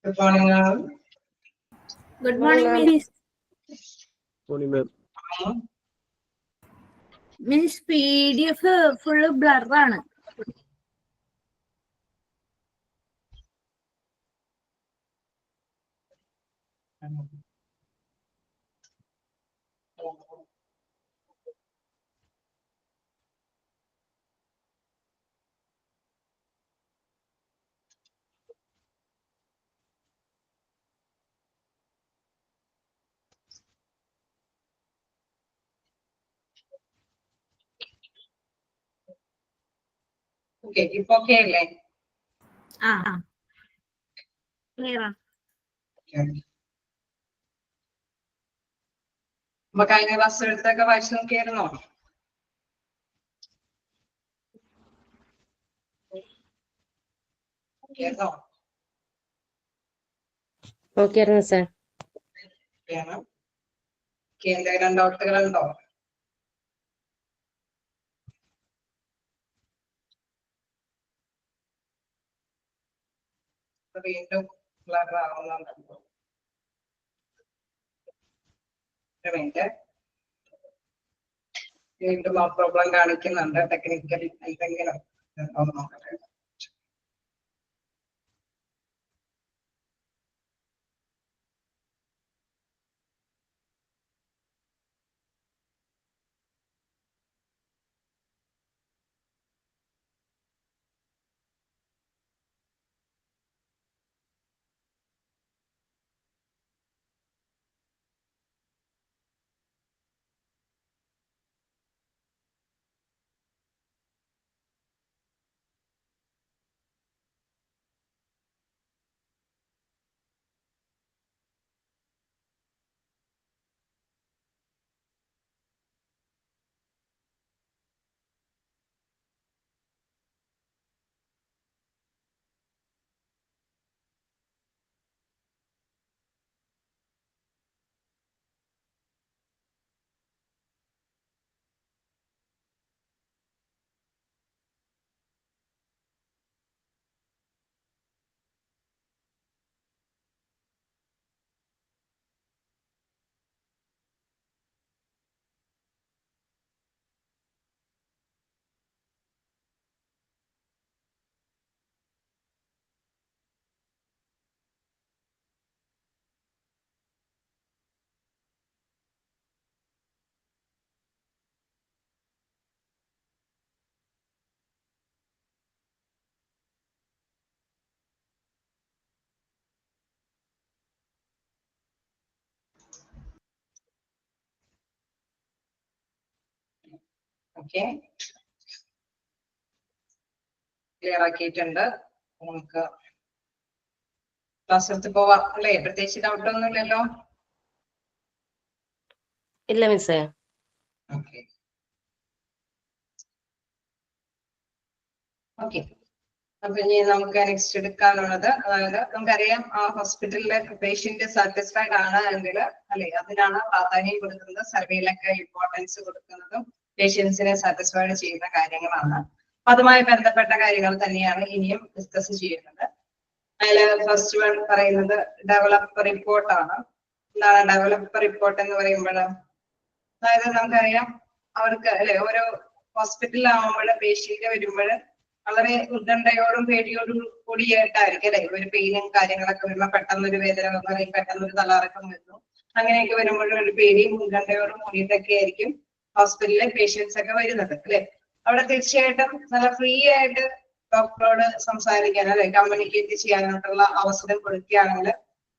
Good morning, ma'am. Good morning, Miss. Morning, ma'am. Miss PDF full blur ആണ്. Okay, ഇപ്പൊ okay അല്ലേ? Clear ആണ്. അപ്പൊ കഴിഞ്ഞ ക്ലാസ് എടുത്തൊക്കെ വായിച്ചു നോക്കിയായിരുന്നോ? കേട്ടോ? ഓക്കെ ആയിരുന്നു സാർ. എന്തെങ്കിലും ഡൗട്ടുകളുണ്ടോ? വീണ്ടും ബ്ലർ ആവുന്നുണ്ടോ? വീണ്ടും ആ പ്രോബ്ലം കാണിക്കുന്നുണ്ട്. ടെക്നിക്കലി എന്തെങ്കിലും നോക്കട്ടെ. ഓക്കെ, ക്ലിയർ ആക്കിയിട്ടുണ്ട്. നമുക്ക് ക്ലാസ് എടുത്ത് പോവാം അല്ലേ? പ്രത്യേകിച്ച് ഡൗട്ട് ഒന്നും ഇല്ലല്ലോ? ഇല്ല മിസ്സേ. ഓക്കെ ഓക്കെ അപ്പൊ ഇനി നമുക്ക് നെക്സ്റ്റ് എടുക്കാനുള്ളത്, അതായത് നമുക്കറിയാം ആ ഹോസ്പിറ്റലിലെ പേഷ്യന്റ് സാറ്റിസ്ഫൈഡ് ആണ് എങ്കിൽ അല്ലെ, അതിനാണ് പ്രാധാന്യം കൊടുക്കുന്നത്, സർവേയിലൊക്കെ ഇമ്പോർട്ടൻസ് കൊടുക്കുന്നതും പേഷ്യൻസിനെ സാറ്റിസ്ഫൈഡ് ചെയ്യുന്ന കാര്യങ്ങളാണ്. അതുമായി ബന്ധപ്പെട്ട കാര്യങ്ങൾ തന്നെയാണ് ഇനിയും ഡിസ്കസ് ചെയ്യുന്നത്. അതിൽ ഫസ്റ്റ് വൺ പറയുന്നത് ഡെവലപ്പ് റിപ്പോർട്ടാണ്. എന്താണ് ഡെവലപ്പ് റിപ്പോർട്ട് എന്ന് പറയുമ്പോൾ? അതായത് നമുക്കറിയാം അവർക്ക് അല്ലെ, ഓരോ ഹോസ്പിറ്റലിലാവുമ്പോൾ പേഷ്യന്റ് വരുമ്പോൾ വളരെ ഉത്കണ്ഠയോടും പേടിയോടും കൂടിയായിട്ടായിരിക്കും അല്ലെ, ഒരു പെയിനും കാര്യങ്ങളൊക്കെ വരുമ്പോൾ പെട്ടെന്നൊരു വേദന വന്നു, അല്ലെങ്കിൽ പെട്ടെന്നൊരു തലകറക്കം വരുന്നു, അങ്ങനെയൊക്കെ വരുമ്പോഴും ഒരു പേടിയും ഉത്കണ്ഠയോടും കൂടിയിട്ടൊക്കെ ആയിരിക്കും ഹോസ്പിറ്റലിലെ പേഷ്യൻസ് ഒക്കെ വരുന്നത് അല്ലെ. അവിടെ തീർച്ചയായിട്ടും നല്ല ഫ്രീ ആയിട്ട് ഡോക്ടറോട് സംസാരിക്കാൻ അല്ലെ, കമ്മ്യൂണിക്കേറ്റ് ചെയ്യാനായിട്ടുള്ള അവസരം കൊടുക്കുകയാണെങ്കിൽ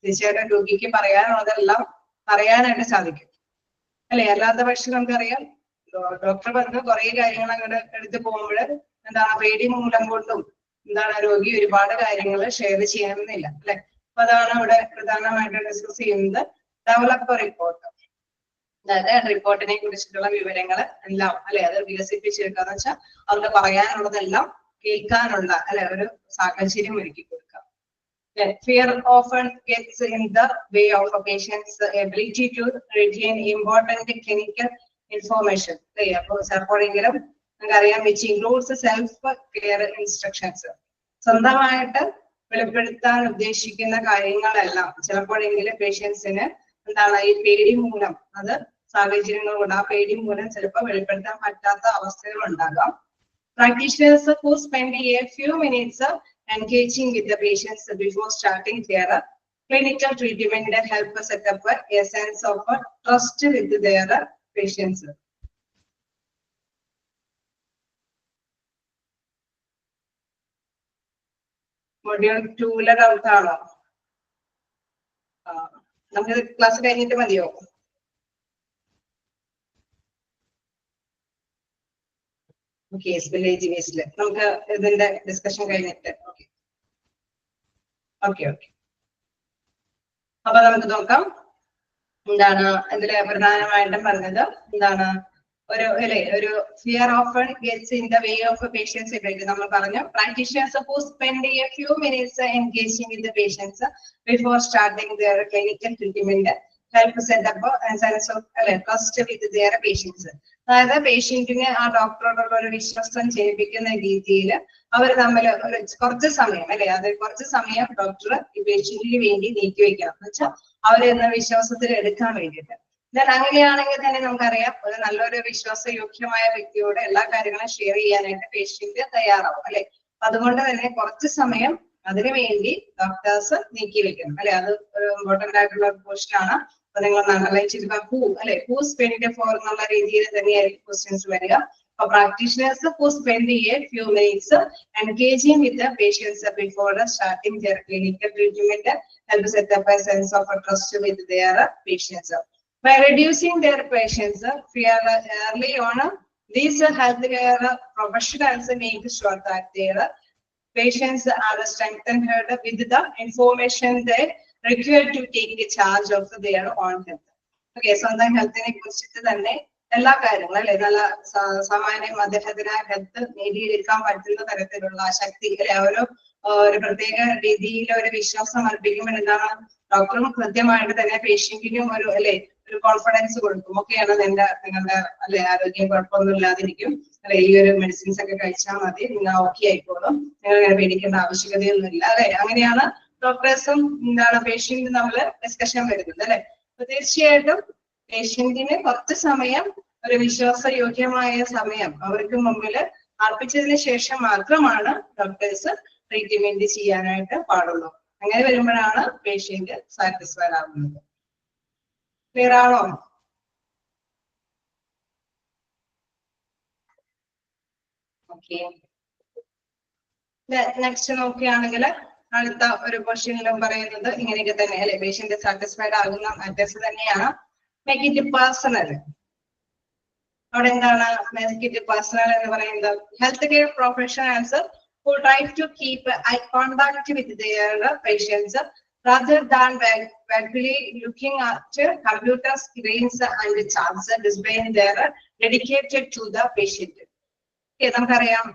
തീർച്ചയായിട്ടും രോഗിക്ക് പറയാനുള്ളതെല്ലാം പറയാനായിട്ട് സാധിക്കും അല്ലെ. അല്ലാത്ത പക്ഷെ നമുക്കറിയാം ഡോക്ടർ പറഞ്ഞ കുറെ കാര്യങ്ങൾ അങ്ങോട്ട് എടുത്ത് പോകുമ്പോൾ എന്താണ് പേടി മൂലം കൊണ്ടും എന്താണ് രോഗി ഒരുപാട് കാര്യങ്ങൾ ഷെയർ ചെയ്യണമെന്നില്ല അല്ലെ. അപ്പൊ അതാണ് ഇവിടെ പ്രധാനമായിട്ട് ഡിസ്കസ് ചെയ്യുന്നത് ഡെവലപ്പ് റിപ്പോർട്ട്. അതായത് റിപ്പോർട്ടിനെ കുറിച്ചിട്ടുള്ള വിവരങ്ങൾ എല്ലാം അല്ലെ, അത് വികസിപ്പിച്ചെടുക്കാന്ന് വെച്ചാൽ അവർക്ക് പറയാനുള്ളതെല്ലാം കേൾക്കാനുള്ള അല്ലെ ഒരു സാഹചര്യം ഒരുക്കി കൊടുക്കുക. Fear often gets in the way of a patient's ability to retain important clinical information. അപ്പോഴെങ്കിലും നമുക്കറിയാം which includes self care instructions. സ്വന്തമായിട്ട് വെളിപ്പെടുത്താൻ ഉദ്ദേശിക്കുന്ന കാര്യങ്ങളെല്ലാം ചിലപ്പോഴെങ്കിലും പേഷ്യൻസിന് എന്താണ് ഈ പേടി മൂലം അത് സാഹചര്യങ്ങൾ കൊണ്ട് ആ പേടി മൂലം ചിലപ്പോൾ വെളിപ്പെടുത്താൻ പറ്റാത്ത അവസ്ഥകൾ ഉണ്ടാകാം. Practitioners who spend a few minutes engaging with the patients before starting their clinical treatment help set up a sense of trust with their patients. Module 2 doubt ആണോ? നമുക്ക് ക്ലാസ് കഴിഞ്ഞിട്ട് മതിയോ? ഓക്കെ, വില്ലേജ് ബേസിൽ നമുക്ക് ഇതിന്റെ ഡിസ്കഷൻ കഴിഞ്ഞിട്ട് okay. അപ്പൊ നമുക്ക് നോക്കാം എന്താണ് ഇതില് പ്രധാനമായിട്ടും പറഞ്ഞത്. എന്താണ് ഒരു fear of gets in the way of patients effect. നമ്മൾ പറഞ്ഞു practitioners who spend a few minutes engaging with the patients before starting their clinical treatment help set up a sense of trust with their patients. അതായത് പേഷ്യന്റിന് ആ ഡോക്ടറോടുള്ള ഒരു വിശ്വാസം ചെയ്യിപ്പിക്കുന്ന രീതിയിൽ അവർ തമ്മിൽ കുറച്ച് സമയം കുറച്ച് സമയം ഡോക്ടർ ഈ പേഷ്യന്റിന് വേണ്ടി നീക്കി വെക്കണം എന്ന് വെച്ചാൽ അവരെന്ന വിശ്വാസത്തിൽ എടുക്കാൻ വേണ്ടിയിട്ട്. അങ്ങനെയാണെങ്കിൽ തന്നെ നമുക്കറിയാം ഒരു നല്ലൊരു വിശ്വാസയോഗ്യമായ വ്യക്തിയോട് എല്ലാ കാര്യങ്ങളും ഷെയർ ചെയ്യാനായിട്ട് പേഷ്യന്റ് തയ്യാറാവും അല്ലെ. അതുകൊണ്ട് തന്നെ കുറച്ച് സമയം അതിനു വേണ്ടി ഡോക്ടേഴ്സ് നീക്കി വെക്കണം അല്ലെ. അത് ഒരു ഇമ്പോർട്ടന്റ് ആയിട്ടുള്ള പോർഷൻ ആണ്. അപ്പൊ നിങ്ങൾ അണ്ടർലൈൻ ചെയ്ത ഹൂ സ്പെൻഡ് ഫോർ എന്നുള്ള രീതിയിൽ തന്നെയായിരിക്കും ക്വസ്റ്റ്യൻസ് വരിക. അപ്പൊ practitioners who spend a few minutes engaging with the patients before starting their clinical treatment help set up a sense of trust with their patients. By reducing their patients fear early on, these healthcare professionals make sure that their patients are strengthened with the information they require to take charge of their own health. Okay, സ്വന്തം ഹെൽത്തിനെ കുറിച്ചിട്ട് തന്നെ എല്ലാ കാര്യങ്ങളും അല്ലെ നല്ല സാമാന്യം അദ്ദേഹത്തിന് health നേടിയെടുക്കാൻ പറ്റുന്ന തരത്തിലുള്ള ശക്തി അല്ലെ ഒരു പ്രത്യേക രീതിയിൽ ഒരു വിശ്വാസം അർപ്പിക്കുമ്പോൾ എന്താണ് ഡോക്ടറും കൃത്യമായിട്ട് തന്നെ പേഷ്യന്റിനും ഒരു കോൺഫിഡൻസ് കൊടുക്കും. ഒക്കെയാണ് നിങ്ങളുടെ ആരോഗ്യം കുഴപ്പമൊന്നും ഇല്ലാതിരിക്കും അല്ലെ, ഈ ഒരു മെഡിസിൻസ് ഒക്കെ കഴിച്ചാൽ മതി, നിങ്ങൾ ഓക്കെ ആയിക്കോളും, നിങ്ങൾ ഇങ്ങനെ പേടിക്കേണ്ട ആവശ്യകതയൊന്നും ഇല്ല അല്ലെ. അങ്ങനെയാണ് ഡോക്ടേഴ്സും പേഷ്യന്റും തമ്മിൽ ഡിസ്കഷൻ വരുന്നത് അല്ലെ. അപ്പൊ തീർച്ചയായിട്ടും പേഷ്യന്റിന് കുറച്ച് സമയം ഒരു വിശ്വാസയോഗ്യമായ സമയം അവർക്ക് മുമ്പിൽ അർപ്പിച്ചതിന് ശേഷം മാത്രമാണ് ഡോക്ടേഴ്സ് ട്രീറ്റ്മെന്റ് ചെയ്യാനായിട്ട് പാടുള്ളൂ. അങ്ങനെ വരുമ്പോഴാണ് പേഷ്യന്റ് സാറ്റിസ്ഫൈഡ് ആകുന്നത്. ക്ലിയർ ആണോ? ഓക്കെ, നെക്സ്റ്റ് നോക്കുകയാണെങ്കിൽ അടുത്ത ഒരു ക്വസ്റ്റ്യനിലും പറയുന്നത് ഇങ്ങനെയൊക്കെ തന്നെ അല്ലെ. പേഷ്യന്റ് സാറ്റിസ്ഫൈഡ് ആകുന്ന മാറ്റേഴ്സ് തന്നെയാണ്. Make it personal. അവിടെ എന്താണ് മേക്ക് ഇറ്റ് പേഴ്സണൽ എന്ന് പറയുന്നത്? Health care professionals who try to keep eye contact with their patients rather than vaguely looking at computer screens and charts, displaying their dedicated to the patient. നമുക്കറിയാം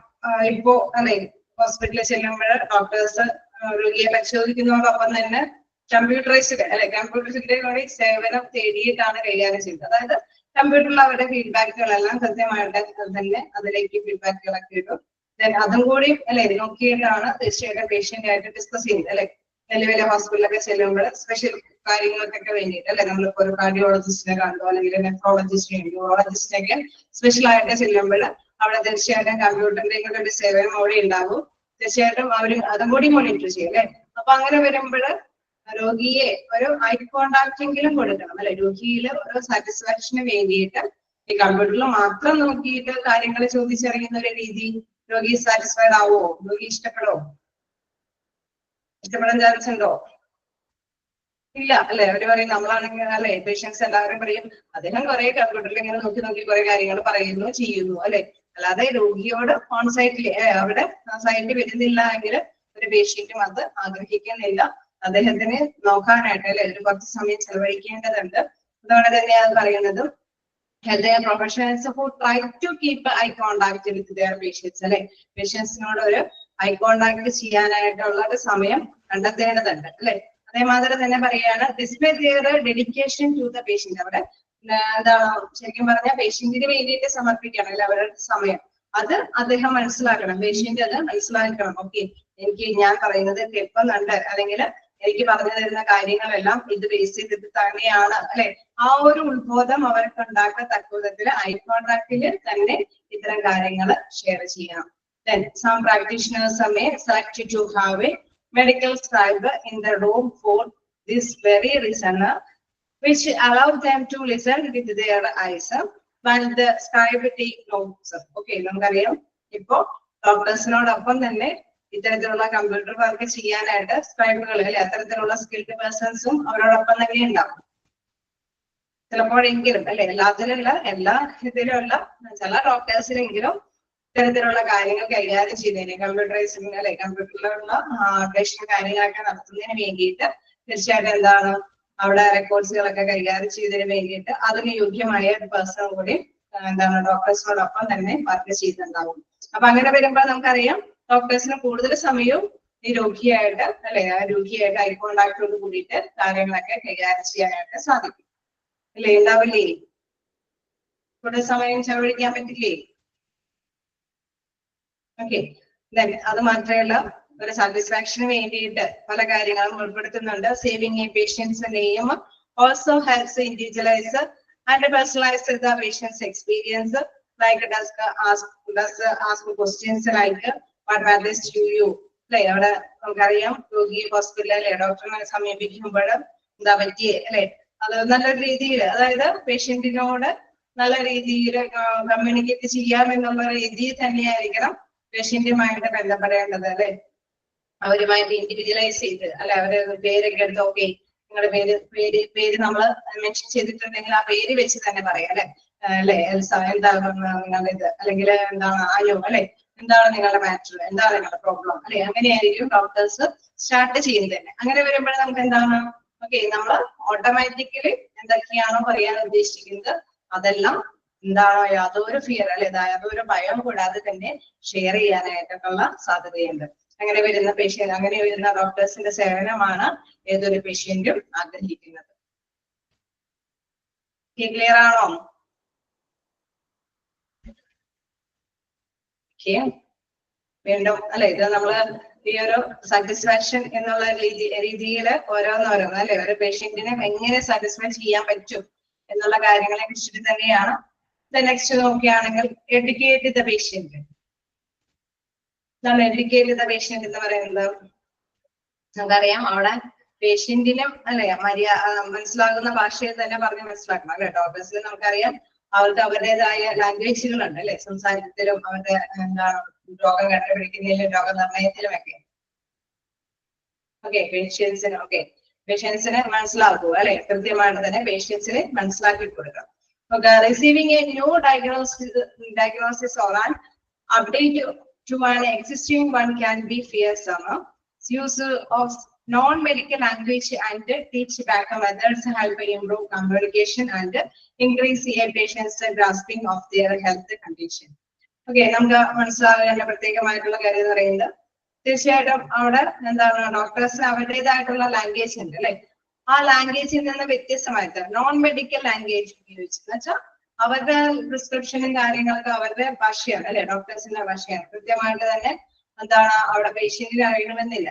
ഇപ്പോ അല്ലെ ഹോസ്പിറ്റലിൽ ചെല്ലുമ്പോൾ doctors രോഗിയെ പരിശോധിക്കുന്നതോടൊപ്പം തന്നെ computerised അല്ലെ കമ്പ്യൂട്ടറിന്റെ കൂടി സേവനം തേടിയിട്ടാണ് കൈകാര്യം ചെയ്യുന്നത്. അതായത് കമ്പ്യൂട്ടറിൽ അവരുടെ ഫീഡ്ബാക്കുകളെല്ലാം കൃത്യമായിട്ട് തന്നെ അതിലേക്ക് ഫീഡ്ബാക്കുകളൊക്കെ ഇടും. അതും കൂടി അല്ലെ നോക്കിയിട്ടാണ് തീർച്ചയായിട്ടും പേഷ്യന്റ് ആയിട്ട് ഡിസ്കസ് ചെയ്യുന്നത് അല്ലെ. വലിയ വലിയ ഹോസ്പിറ്റലൊക്കെ ചെല്ലുമ്പോൾ സ്പെഷ്യൽ കാര്യങ്ങൾക്കൊക്കെ വേണ്ടിയിട്ട് അല്ലെ, നമ്മളിപ്പോ ഒരു കാർഡിയോളജിസ്റ്റിനെ കണ്ടോ അല്ലെങ്കിൽ നെഫ്രോളജിസ്റ്റിനെ ന്യൂറോളജിസ്റ്റിനൊക്കെ സ്പെഷ്യൽ ആയിട്ട് ചെല്ലുമ്പോൾ അവിടെ തീർച്ചയായിട്ടും കമ്പ്യൂട്ടറിന്റെ ഒരു സേവനം അവിടെ ഉണ്ടാകും. തീർച്ചയായിട്ടും അവർ അതും കൂടി മോണിറ്റർ ചെയ്യും അല്ലെ. അപ്പൊ അങ്ങനെ വരുമ്പോൾ രോഗിയെ ഒരു ഐ കോണ്ടാക്ടെങ്കിലും കൊടുക്കണം അല്ലെ. രോഗിയിൽ ഒരു സാറ്റിസ്ഫാക്ഷന് വേണ്ടിയിട്ട് ഈ കമ്പ്യൂട്ടറിൽ മാത്രം നോക്കിയിട്ട് കാര്യങ്ങൾ ചോദിച്ചറിയുന്ന ഒരു രീതി രോഗി സാറ്റിസ്ഫൈഡ് ആവോ? രോഗി ഇഷ്ടപ്പെടാൻ ചാൻസ് ഉണ്ടോ? ഇല്ല അല്ലെ. അവര് പറയും നമ്മളാണെങ്കിൽ അല്ലെ പേഷ്യൻസ് എല്ലാവരും പറയും അദ്ദേഹം കുറെ കമ്പ്യൂട്ടറിൽ ഇങ്ങനെ നോക്കി കുറെ കാര്യങ്ങൾ പറയുന്നു ചെയ്യുന്നു അല്ലെ. അല്ലാതെ രോഗിയോട് ഓൺ സൈറ്റിൽ അവിടെ സൈറ്റിൽ വരുന്നില്ല എങ്കിൽ ഒരു പേഷ്യന്റും അത് ആഗ്രഹിക്കുന്നില്ല. അദ്ദേഹത്തിന് നോക്കാനായിട്ട് അല്ലെ ഒരു കുറച്ച് സമയം ചെലവഴിക്കേണ്ടതുണ്ട്. അതുകൊണ്ട് തന്നെയാണ് പറയുന്നത് health care professionals who try to keep eye contact with their patients അല്ലെ. പേഷ്യൻസിനോട് ഒരു ഐ കോണ്ടാക്ട് ചെയ്യാനായിട്ടുള്ള ഒരു സമയം കണ്ടെത്തേണ്ടതുണ്ട് അല്ലെ. അതേമാതിരി തന്നെ പറയാണ് display their dedication to the patient. അവിടെ എന്താണ് ശരിക്കും പറഞ്ഞാൽ പേഷ്യന്റിന് വേണ്ടിയിട്ട് സമർപ്പിക്കണം അല്ലെ അവരുടെ സമയം. അത് അദ്ദേഹം മനസ്സിലാക്കണം, പേഷ്യന്റ് അത് മനസ്സിലാക്കണം. ഓക്കെ, എനിക്ക് ഞാൻ പറയുന്നത് കേൾക്കുന്നുണ്ട്, അല്ലെങ്കിൽ എനിക്ക് പറഞ്ഞു തരുന്ന കാര്യങ്ങളെല്ലാം ഇത് ബേസ് ചെയ്തിട്ട് തന്നെയാണ് അല്ലെ, ആ ഒരു ഉത്ബോധം അവർക്ക് ഉണ്ടാക്കത്തക്ക വിധത്തിൽ ഐ കോൺടാക്റ്റിൽ തന്നെ ഇത്തരം കാര്യങ്ങൾ ഷെയർ ചെയ്യണം. Then some practitioners may select to have a medical scribe in the room for this very reason, which allow them to listen with their eyes while the scribe take notes. Okay, നമുക്കറിയാം ഇപ്പോ ഡോക്ടേഴ്സിനോടൊപ്പം തന്നെ ഇത്തരത്തിലുള്ള computer work ചെയ്യാനായിട്ട് സ്ക്രൈബുകൾ അല്ലെ, അത്തരത്തിലുള്ള skilled പേഴ്സൺസും അവരോടൊപ്പം തന്നെ ഉണ്ടാവും. ചിലപ്പോഴെങ്കിലും അല്ലെ, എല്ലാ ഇതിലുള്ള ചില ഡോക്ടേഴ്സിനെങ്കിലും ഇത്തരത്തിലുള്ള കാര്യങ്ങൾ കൈകാര്യം ചെയ്യുന്നതിന് കമ്പ്യൂട്ടറൈസിംഗ് അല്ലെ, കമ്പ്യൂട്ടറിലുള്ള അപ്ഡേഷൻ കാര്യങ്ങളൊക്കെ നടത്തുന്നതിന് വേണ്ടിയിട്ട് തീർച്ചയായിട്ടും എന്താണ് അവിടെ റെക്കോർഡ്സുകളൊക്കെ കൈകാര്യം ചെയ്തതിന് വേണ്ടിയിട്ട് അതിന് യോഗ്യമായ ഒരു പേഴ്സൺ കൂടി എന്താണ് ഡോക്ടേഴ്സിനോടൊപ്പം തന്നെ വർക്ക് ചെയ്തിട്ടുണ്ടാവും. അപ്പൊ അങ്ങനെ വരുമ്പോൾ നമുക്കറിയാം ഡോക്ടേഴ്സിന് കൂടുതൽ സമയവും ഈ രോഗിയായിട്ട് അല്ലെ, ആ രോഗിയായിട്ട് ഐ കോണ്ടാക്ടോട് കൂടിയിട്ട് കാര്യങ്ങളൊക്കെ കൈകാര്യം ചെയ്യാനായിട്ട് സാധിക്കും അല്ലെ, ഉണ്ടാവില്ലേ? കൂടുതൽ സമയം ചെലവഴിക്കാൻ പറ്റില്ലേ? ഓക്കെ, അത് മാത്രമല്ല ഒരു സാറ്റിസ്ഫാക്ഷന് വേണ്ടിയിട്ട് പല കാര്യങ്ങളും ഉൾപ്പെടുത്തുന്നുണ്ട്. Saving a patients name also helps individualise and personalise the patients experience, like ask questions like what matters to you അല്ലെ. അവിടെ നമുക്കറിയാം രോഗി ഹോസ്പിറ്റലിൽ അല്ലെ ഡോക്ടറിനെ സമീപിക്കുമ്പോൾ എന്താ പറ്റിയേ അല്ലെ, അത് നല്ലൊരു രീതിയിൽ, അതായത് പേഷ്യന്റിനോട് നല്ല രീതിയിൽ കമ്മ്യൂണിക്കേറ്റ് ചെയ്യാമെന്നുള്ള രീതിയിൽ തന്നെയായിരിക്കണം പേഷ്യന്റുമായിട്ട് ബന്ധപ്പെടേണ്ടത് അല്ലെ. അവരുമായിട്ട് ഇൻഡിവിജ്വലൈസ് ചെയ്ത് അല്ലെ, അവര് പേരൊക്കെ എടുത്ത് ഓക്കെ നിങ്ങളുടെ പേര് നമ്മൾ മെൻഷൻ ചെയ്തിട്ടുണ്ടെങ്കിൽ ആ പേര് വെച്ച് തന്നെ പറയാം അല്ലെ, അല്ലെ എൽസ എന്താണ് നിങ്ങളുടെ ഇത്, അല്ലെങ്കിൽ എന്താണ് ആയോ അല്ലെ, എന്താണ് നിങ്ങളുടെ മാറ്റർ, എന്താണ് നിങ്ങളുടെ പ്രോബ്ലം അല്ലെ, അങ്ങനെയായിരിക്കും ഡോക്ടേഴ്സ് സ്റ്റാർട്ട് ചെയ്യുന്നത് തന്നെ. അങ്ങനെ വരുമ്പോൾ നമുക്ക് എന്താണ് ഓക്കെ, നമ്മൾ ഓട്ടോമാറ്റിക്കലി എന്തൊക്കെയാണോ പറയാൻ ഉദ്ദേശിക്കുന്നത് അതെല്ലാം എന്താണോ യാതൊരു ഫിയർ അല്ലെ, യാതൊരു ഭയം കൂടാതെ തന്നെ ഷെയർ ചെയ്യാനായിട്ടൊക്കെയുള്ള സാധ്യതയുണ്ട്. അങ്ങനെ വരുന്ന ഡോക്ടേഴ്സിന്റെ സേവനമാണ് ഏതൊരു പേഷ്യന്റും ആഗ്രഹിക്കുന്നത്. ക്ലിയർ ആണോ? വീണ്ടും അല്ലെ, ഇത് നമ്മള് ഈ ഒരു സാറ്റിസ്ഫാക്ഷൻ എന്നുള്ള രീതിയിൽ ഓരോന്നോരോന്ന് അല്ലെ, ഒരു പേഷ്യന്റിനെ എങ്ങനെ സാറ്റിസ്ഫൈ ചെയ്യാൻ പറ്റും എന്നുള്ള കാര്യങ്ങളെ കുറിച്ചിട്ട് തന്നെയാണ്. നെക്സ്റ്റ് നോക്കുകയാണെങ്കിൽ educate the patient. Educate the patient എന്ന് പറയുന്നത് നമുക്കറിയാം അവിടെ പേഷ്യന്റിനും അല്ലെ മനസ്സിലാകുന്ന ഭാഷയിൽ തന്നെ പറഞ്ഞ് മനസ്സിലാക്കണം അല്ലെ. ഡോക്ടേഴ്സിന് നമുക്കറിയാം അവർക്ക് അവരുടേതായ ലാംഗ്വേജുകളുണ്ട് അല്ലെ, സംസാരത്തിലും അവരുടെ എന്താണ് രോഗം കണ്ടുപിടിക്കുന്നതിലും രോഗനിർണയത്തിലും ഒക്കെ. പേഷ്യൻസിന് മനസ്സിലാക്കുക അല്ലെ, കൃത്യമായിട്ട് തന്നെ പേഷ്യൻസിന് മനസ്സിലാക്കി കൊടുക്കണം. Receiving a new diagnosis or an update to an existing one can be fearsome. Use of non-medical language and teach back methods help improve communication and increase a patient's grasping of their health condition. Okay, നമുക്ക് മനസ്സിലാകേണ്ട പ്രത്യേകമായിട്ടുള്ള കാര്യം എന്ന് പറയുന്നത് തീർച്ചയായിട്ടും അവിടെ എന്താണ് ഡോക്ടേഴ്സിന് അവരുടേതായിട്ടുള്ള language ഉണ്ട് അല്ലെ. ആ ലാംഗ്വേജിൽ നിന്ന് വ്യത്യസ്തമായിട്ട് നോൺ മെഡിക്കൽ ലാംഗ്വേജ് ഉപയോഗിച്ച് എന്ന് വെച്ചാൽ അവരുടെ പ്രിസ്ക്രിപ്ഷനും കാര്യങ്ങളൊക്കെ അവരുടെ ഭാഷയാണ് അല്ലെ, ഡോക്ടേഴ്സിന്റെ ഭാഷയാണ്. കൃത്യമായിട്ട് തന്നെ എന്താണ് അവിടെ പേഷ്യന്റിന് അറിയണമെന്നില്ല,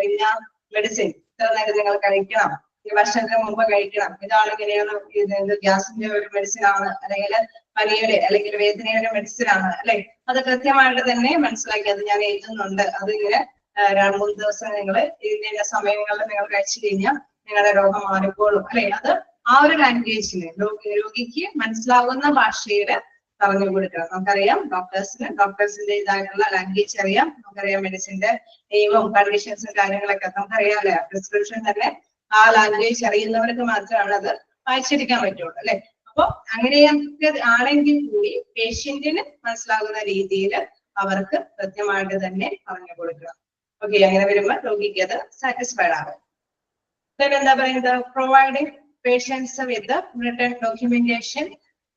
ഇന്ന മെഡിസിൻ ഇത്ര നേരം നിങ്ങൾ കഴിക്കണം, ഈ വർഷത്തിന് മുമ്പ് കഴിക്കണം, ഇതാണ് ഇങ്ങനെയാണ് ഗ്യാസിന്റെ ഒരു മെഡിസിൻ ആണ്, അല്ലെങ്കിൽ പനിയുടെ അല്ലെങ്കിൽ വേദനയുടെ മെഡിസിൻ ആണ് അല്ലെ. അത് കൃത്യമായിട്ട് തന്നെ മനസ്സിലാക്കി അത് ഞാൻ എഴുതുന്നുണ്ട്, അത് ഇങ്ങനെ 2-3 ദിവസം നിങ്ങൾ ഇതിന്റെ സമയങ്ങളിൽ നിങ്ങൾ കഴിച്ചു കഴിഞ്ഞാൽ നിങ്ങളുടെ രോഗം മാറിക്കോളും അല്ലെ. അത് ആ ഒരു ലാംഗ്വേജിന് രോഗിക്ക് മനസ്സിലാവുന്ന ഭാഷയിൽ പറഞ്ഞു കൊടുക്കണം. നമുക്കറിയാം ഡോക്ടേഴ്സിന്റെ ഇതായിട്ടുള്ള ലാംഗ്വേജ് അറിയാം, നമുക്കറിയാം മെഡിസിന്റെ നെയിമും കണ്ടീഷൻസും കാര്യങ്ങളൊക്കെ നമുക്കറിയാം അല്ലെ. പ്രിസ്ക്രിപ്ഷൻ തന്നെ ആ ലാംഗ്വേജ് അറിയുന്നവർക്ക് മാത്രമാണ് അത് വായിച്ചെടുക്കാൻ പറ്റുള്ളൂ അല്ലെ. അപ്പൊ അങ്ങനെയൊക്കെ ആണെങ്കിൽ കൂടി പേഷ്യന്റിന് മനസ്സിലാകുന്ന രീതിയിൽ അവർക്ക് കൃത്യമായിട്ട് തന്നെ പറഞ്ഞു കൊടുക്കണം. ഓക്കെ, അങ്ങനെ വരുമ്പോൾ രോഗിക്ക് അത് സാറ്റിസ്ഫൈഡ് ആകും. എന്താ പറയുന്നത്, providing patients with written documentation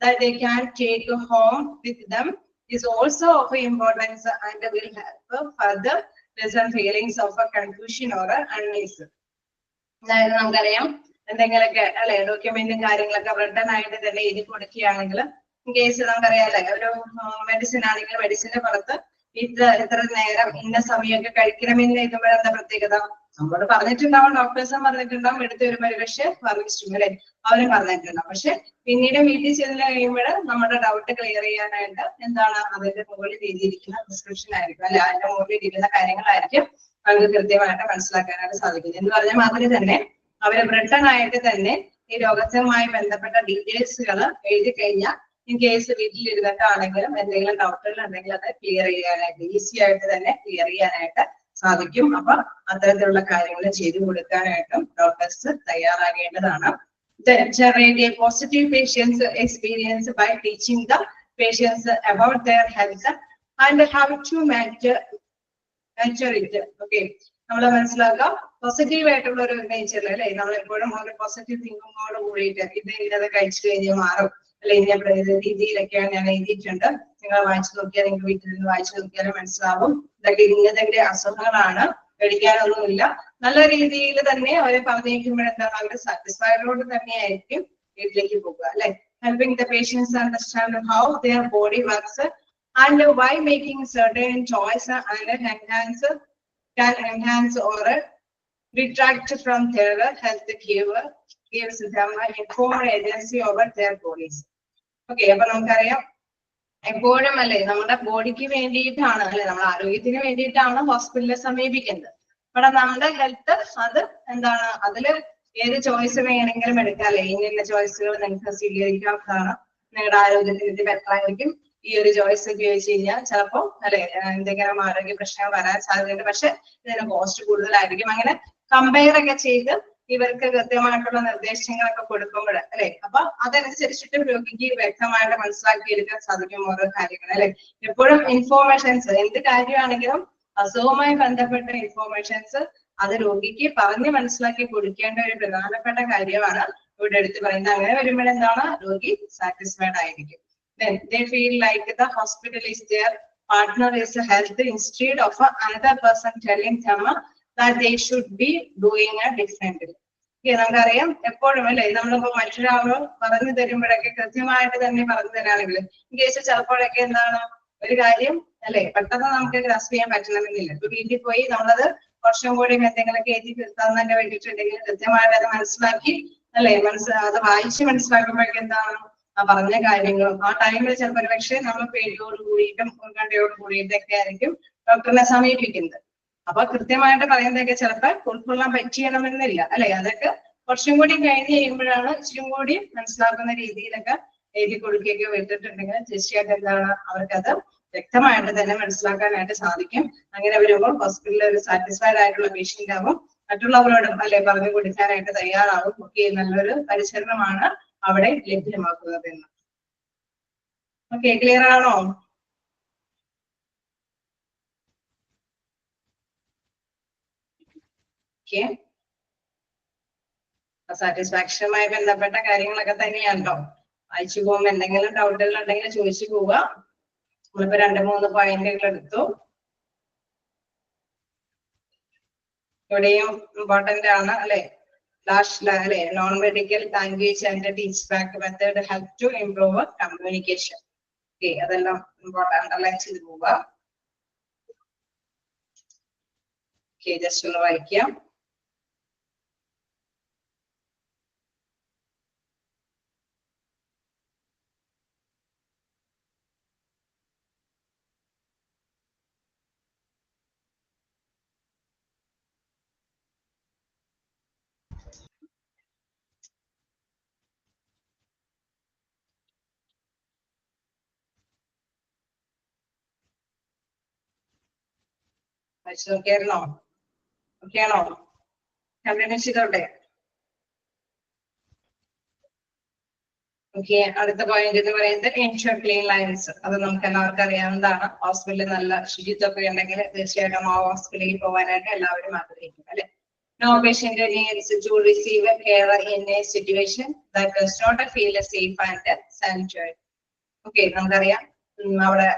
that they can take home with them is also of importance and will help further lessen feelings of confusion or unease. അതായത് നമുക്കറിയാം എന്തെങ്കിലുമൊക്കെ അല്ലെ ഡോക്യുമെന്റും കാര്യങ്ങളൊക്കെ റിട്ടൺ ആയിട്ട് തന്നെ എഴുതി കൊടുക്കുകയാണെങ്കിൽ കേസ് നമുക്കറിയാലേ, ഒരു മെഡിസിൻ ആണെങ്കിൽ മെഡിസിന്റെ പുറത്ത് ഇത്ര നേരം ഇന്ന സമയമൊക്കെ കഴിക്കണമെന്ന് എഴുതുമ്പോഴെന്താ പ്രത്യേകത? നമ്മളോട് പറഞ്ഞിട്ടുണ്ടാവും, ഡോക്ടേഴ്സും പറഞ്ഞിട്ടുണ്ടാവും, എടുത്തു വരുമ്പോൾ പക്ഷെ പറഞ്ഞിട്ടും അല്ലെ അവരും പറഞ്ഞിട്ടുണ്ടാവും. പക്ഷെ പിന്നീട് വീട്ടിൽ ചെന്ന് കഴിയുമ്പോൾ നമ്മുടെ ഡൗട്ട് ക്ലിയർ ചെയ്യാനായിട്ട് എന്താണ് അതിന്റെ മുകളിൽ എഴുതിയിരിക്കുന്ന പ്രിസ്ക്രിപ്ഷൻ ആയിരിക്കും അല്ലെ, അതിന്റെ മുകളിൽ ഇരിക്കുന്ന കാര്യങ്ങളായിരിക്കും അവർക്ക് കൃത്യമായിട്ട് മനസ്സിലാക്കാനായിട്ട് സാധിക്കുന്നത്. എന്ന് പറഞ്ഞ മാതിരി തന്നെ അവര് ബ്രിട്ടൺ ആയിട്ട് തന്നെ ഈ രോഗവുമായി ബന്ധപ്പെട്ട ഡീറ്റെയിൽസുകൾ എഴുതി കഴിഞ്ഞാൽ ഇൻ കേസ് വീട്ടിലിരുന്നിട്ടാണെങ്കിലും എന്തെങ്കിലും ഡൗട്ടുകൾ ഉണ്ടെങ്കിൽ അത് ക്ലിയർ ചെയ്യാനായിട്ട് ഈസി ആയിട്ട് തന്നെ ക്ലിയർ ചെയ്യാനായിട്ട് സാധിക്കും. അപ്പൊ അത്തരത്തിലുള്ള കാര്യങ്ങൾ ചെയ്തു കൊടുക്കാനായിട്ടും doctors തയ്യാറാകേണ്ടതാണ്. Generate a positive patient's experience by teaching the patients about their health and how to nurture it. Okay, നമ്മൾ മനസ്സിലാക്കാം പോസിറ്റീവ് ആയിട്ടുള്ള ഒരു നേച്ചർ അല്ലെ, നമ്മൾ എപ്പോഴും ഒരു പോസിറ്റീവ് തിങ്കിങ്ങോട് കൂടിയിട്ട് ഇത് കഴിച്ചു കഴിഞ്ഞാൽ മാറും അല്ലെ, ഇന്ന രീതിയിലൊക്കെയാണ് ഞാൻ എഴുതിയിട്ടുണ്ട്, നിങ്ങൾ വായിച്ചു നോക്കിയാൽ നിങ്ങൾക്ക് വീട്ടിൽ നിന്ന് വായിച്ചു നോക്കിയാലും മനസ്സിലാവും ഇതൊക്കെ ഇങ്ങനത്തെ അസുഖങ്ങളാണ്, പേടിക്കാനൊന്നുമില്ല. നല്ല രീതിയിൽ തന്നെ അവരെ പറഞ്ഞേക്കുമ്പോഴെന്താണ് അവർ സാറ്റിസ്ഫൈഡോട് തന്നെയായിരിക്കും വീട്ടിലേക്ക് പോകുക അല്ലെ. Helping the patients understand how their body works and why making certain choice and can enhance or detract from their health care gives them an informed agency over their bodies. Okay, അപ്പൊ നമുക്കറിയാം എപ്പോഴും അല്ലെ നമ്മുടെ ബോഡിക്ക് വേണ്ടിയിട്ടാണ് അല്ലെ, നമ്മുടെ ആരോഗ്യത്തിന് വേണ്ടിയിട്ടാണ് ഹോസ്പിറ്റലിനെ സമീപിക്കുന്നത്. ഇവിടെ നമ്മുടെ ഹെൽത്ത് അത് എന്താണ്, അതില് ഏത് ചോയ്സ് വേണമെങ്കിലും എടുക്കാം അല്ലെ, ഇന്ന ചോയ്സുകൾ നിങ്ങൾക്ക് സ്വീകരിക്കാവുന്നതാണ്, നിങ്ങളുടെ ആരോഗ്യത്തിന് ഇത് ബെറ്റർ ആയിരിക്കും. ഈ ഒരു ചോയ്സ് ഉപയോഗിച്ച് കഴിഞ്ഞാൽ ചിലപ്പോൾ അല്ലെ എന്തെങ്കിലും ആരോഗ്യ പ്രശ്നങ്ങൾ വരാൻ സാധ്യതയുണ്ട്, പക്ഷെ ഇതിന് കോസ്റ്റ് കൂടുതലായിരിക്കും. അങ്ങനെ കമ്പയർ ഒക്കെ ചെയ്ത് ഇവർക്ക് കൃത്യമായിട്ടുള്ള നിർദ്ദേശങ്ങളൊക്കെ കൊടുക്കുമ്പോൾ അല്ലെ, അപ്പൊ അതനുസരിച്ചിട്ട് രോഗിക്ക് വ്യക്തമായിട്ട് മനസ്സിലാക്കിയെടുക്കാൻ സാധിക്കും ഓരോ കാര്യങ്ങൾ അല്ലെ. എപ്പോഴും ഇൻഫോർമേഷൻസ് എന്ത് കാര്യമാണെങ്കിലും അസുഖവുമായി ബന്ധപ്പെട്ട ഇൻഫോർമേഷൻസ് അത് രോഗിക്ക് പറഞ്ഞ് മനസ്സിലാക്കി കൊടുക്കേണ്ട ഒരു പ്രധാനപ്പെട്ട കാര്യമാണ് ഇവിടെ എടുത്തു പറയുന്നത്. അങ്ങനെ വരുമ്പോഴെന്താണ് രോഗി സാറ്റിസ്ഫൈഡ് ആയിരിക്കും. Then they feel like the hospital is their partner is health instead of another person telling them that they should be doing a differently. നമുക്കറിയാം എപ്പോഴും അല്ലെ, നമ്മളിപ്പോ മറ്റൊരാളോ പറഞ്ഞു തരുമ്പോഴൊക്കെ കൃത്യമായിട്ട് തന്നെ പറഞ്ഞു തരാണെങ്കിൽ കേസ് ചിലപ്പോഴൊക്കെ എന്താണ് ഒരു കാര്യം അല്ലെ പെട്ടെന്ന് നമുക്ക് ഗ്രാസ്പ് ചെയ്യാൻ പറ്റണമെന്നില്ല. ഇപ്പൊ വീട്ടിൽ പോയി നമ്മളത് കുറച്ചും കൂടി എന്തെങ്കിലുമൊക്കെ എഴുതി തന്നെ വേണ്ടിയിട്ടുണ്ടെങ്കിൽ കൃത്യമായിട്ട് അത് മനസ്സിലാക്കി അല്ലെ അത് വായിച്ച് മനസ്സിലാക്കുമ്പോഴൊക്കെ എന്താണ് ആ പറഞ്ഞ കാര്യങ്ങളും ആ ടൈമിൽ ചിലപ്പോൾ ഒരു പക്ഷേ നമ്മൾ പേടിയോട് കൂടിയിട്ടും ഉത്കണ്ഠയോട് കൂടിയിട്ടൊക്കെ ആയിരിക്കും ഡോക്ടറിനെ സമീപിക്കുന്നത്. അപ്പൊ കൃത്യമായിട്ട് പറയുന്നതൊക്കെ ചിലപ്പോൾ ഉൾക്കൊള്ളാൻ പറ്റിയണമെന്നില്ല അല്ലെ, അതൊക്കെ കുറച്ചും കൂടി കഴിഞ്ഞ് കഴിയുമ്പോഴാണ് ഇച്ചിരി കൂടി മനസ്സിലാക്കുന്ന രീതിയിലൊക്കെ എഴുതി കൊടുക്കുകയൊക്കെ വിട്ടിട്ടുണ്ടെങ്കിൽ തീർച്ചയായിട്ടും എന്താണ് അവർക്കത് വ്യക്തമായിട്ട് തന്നെ മനസ്സിലാക്കാനായിട്ട് സാധിക്കും. അങ്ങനെ വരുമ്പോൾ ഹോസ്പിറ്റലിൽ ഒരു സാറ്റിസ്ഫൈഡ് ആയിട്ടുള്ള പേഷ്യന്റ് ആവും, മറ്റുള്ളവരോടും അല്ലെ പറഞ്ഞു കൊടുക്കാനായിട്ട് തയ്യാറാവും. ഒക്കെ നല്ലൊരു പരിചരണമാണ് അവിടെ ലഭ്യമാക്കുന്നത് എന്ന്. ഓക്കെ, ക്ലിയർ ആണോ? ഓക്കെ, സാറ്റിസ്ഫാക്ഷനുമായി ബന്ധപ്പെട്ട കാര്യങ്ങളൊക്കെ തന്നെയാണല്ലോ. വായിച്ചു പോകുമ്പോൾ എന്തെങ്കിലും ഡൗട്ടുകൾ ഉണ്ടെങ്കിൽ ചോദിച്ചു പോവുക. നമ്മളിപ്പോ 2-3 പോയിന്റുകൾ എടുത്തു. ഇവിടെയും ഇമ്പോർട്ടന്റ് ആണ് അല്ലെ, അല്ലെ non medical language and teach back method help to improve communication. Okay, അതെല്ലാം ഇമ്പോർട്ടന്റ് അണ്ടർലൈൻ ചെയ്ത് പോവുക. ഓക്കെ, ജസ്റ്റ് ഒന്ന് വായിക്കാം. നോക്കിയായിരുന്നോ? ഓക്കെ ആണോ? കണ്ടിന്യൂ ചെയ്തോട്ടെ? ഓക്കെ, അടുത്ത പോയിന്റ് എന്ന് പറയുന്നത് എൻഷുർ ക്ലീൻ ലൈൻസ്. അത് നമുക്ക് എല്ലാവർക്കും അറിയാവുന്നതാണ്. ഹോസ്പിറ്റലിൽ നല്ല ശുചിത്വമൊക്കെ ഉണ്ടെങ്കിൽ തീർച്ചയായിട്ടും ആ ഹോസ്പിറ്റലിൽ പോകാനായിട്ട് എല്ലാവരും ആഗ്രഹിക്കും അല്ലെ. No patient needs to receive care in a situation that does not feel safe and sanitary. Okay, നമുക്കറിയാം അവിടെ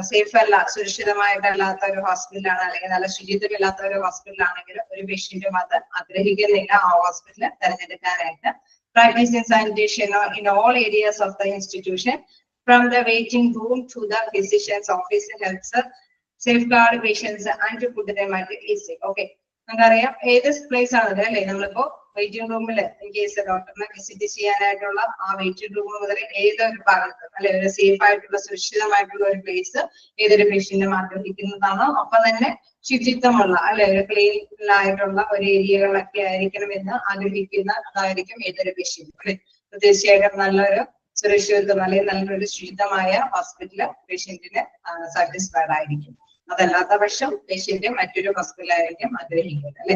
സേഫ് അല്ല, സുരക്ഷിതമായിട്ടല്ലാത്ത ഒരു ഹോസ്പിറ്റലാണ് അല്ലെങ്കിൽ നല്ല ശുചിത്വമില്ലാത്ത ഒരു ഹോസ്പിറ്റലാണെങ്കിൽ ഒരു പേഷ്യന്റും അത് ആഗ്രഹിക്കുന്നില്ല ആ hospital തെരഞ്ഞെടുക്കാനായിട്ട്. Practicing sanitation in all areas of the institution from the waiting room to the physician's office helps safeguard patients and to put them at ease. Okay. നമുക്കറിയാം ഏത് പ്ലേസ് ആണത് അല്ലെ, നമ്മളിപ്പോ വെയിറ്റിംഗ് റൂമിൽ ഇൻ കേസ് ഡോക്ടറിനെ visit ചെയ്യാനായിട്ടുള്ള ആ waiting room മുതൽ ഏതൊരു ഭാഗത്ത് അല്ലെ ഒരു സേഫ് ആയിട്ടുള്ള സുരക്ഷിതമായിട്ടുള്ള ഒരു പ്ലേസ് ഏതൊരു പേഷ്യന്റും ആഗ്രഹിക്കുന്നതാണോ ഒപ്പം തന്നെ ശുചിത്വമുള്ള അല്ലെ ഒരു ക്ലീൻ ആയിട്ടുള്ള ഒരു ഏരിയകളൊക്കെ ആയിരിക്കണം എന്ന് ആഗ്രഹിക്കുന്നതായിരിക്കും ഏതൊരു പേഷ്യന്റും അല്ലെ. തീർച്ചയായിട്ടും നല്ലൊരു സുരക്ഷിതത്വം അല്ലെങ്കിൽ നല്ലൊരു ശുചിതമായ ഹോസ്പിറ്റല് പേഷ്യന്റിന് സാറ്റിസ്ഫൈഡ് ആയിരിക്കും. അതല്ലാത്ത പക്ഷം പേഷ്യന്റ് മറ്റൊരു ഹോസ്പിറ്റലായിരിക്കും ആഗ്രഹിക്കുന്നത് അല്ലെ.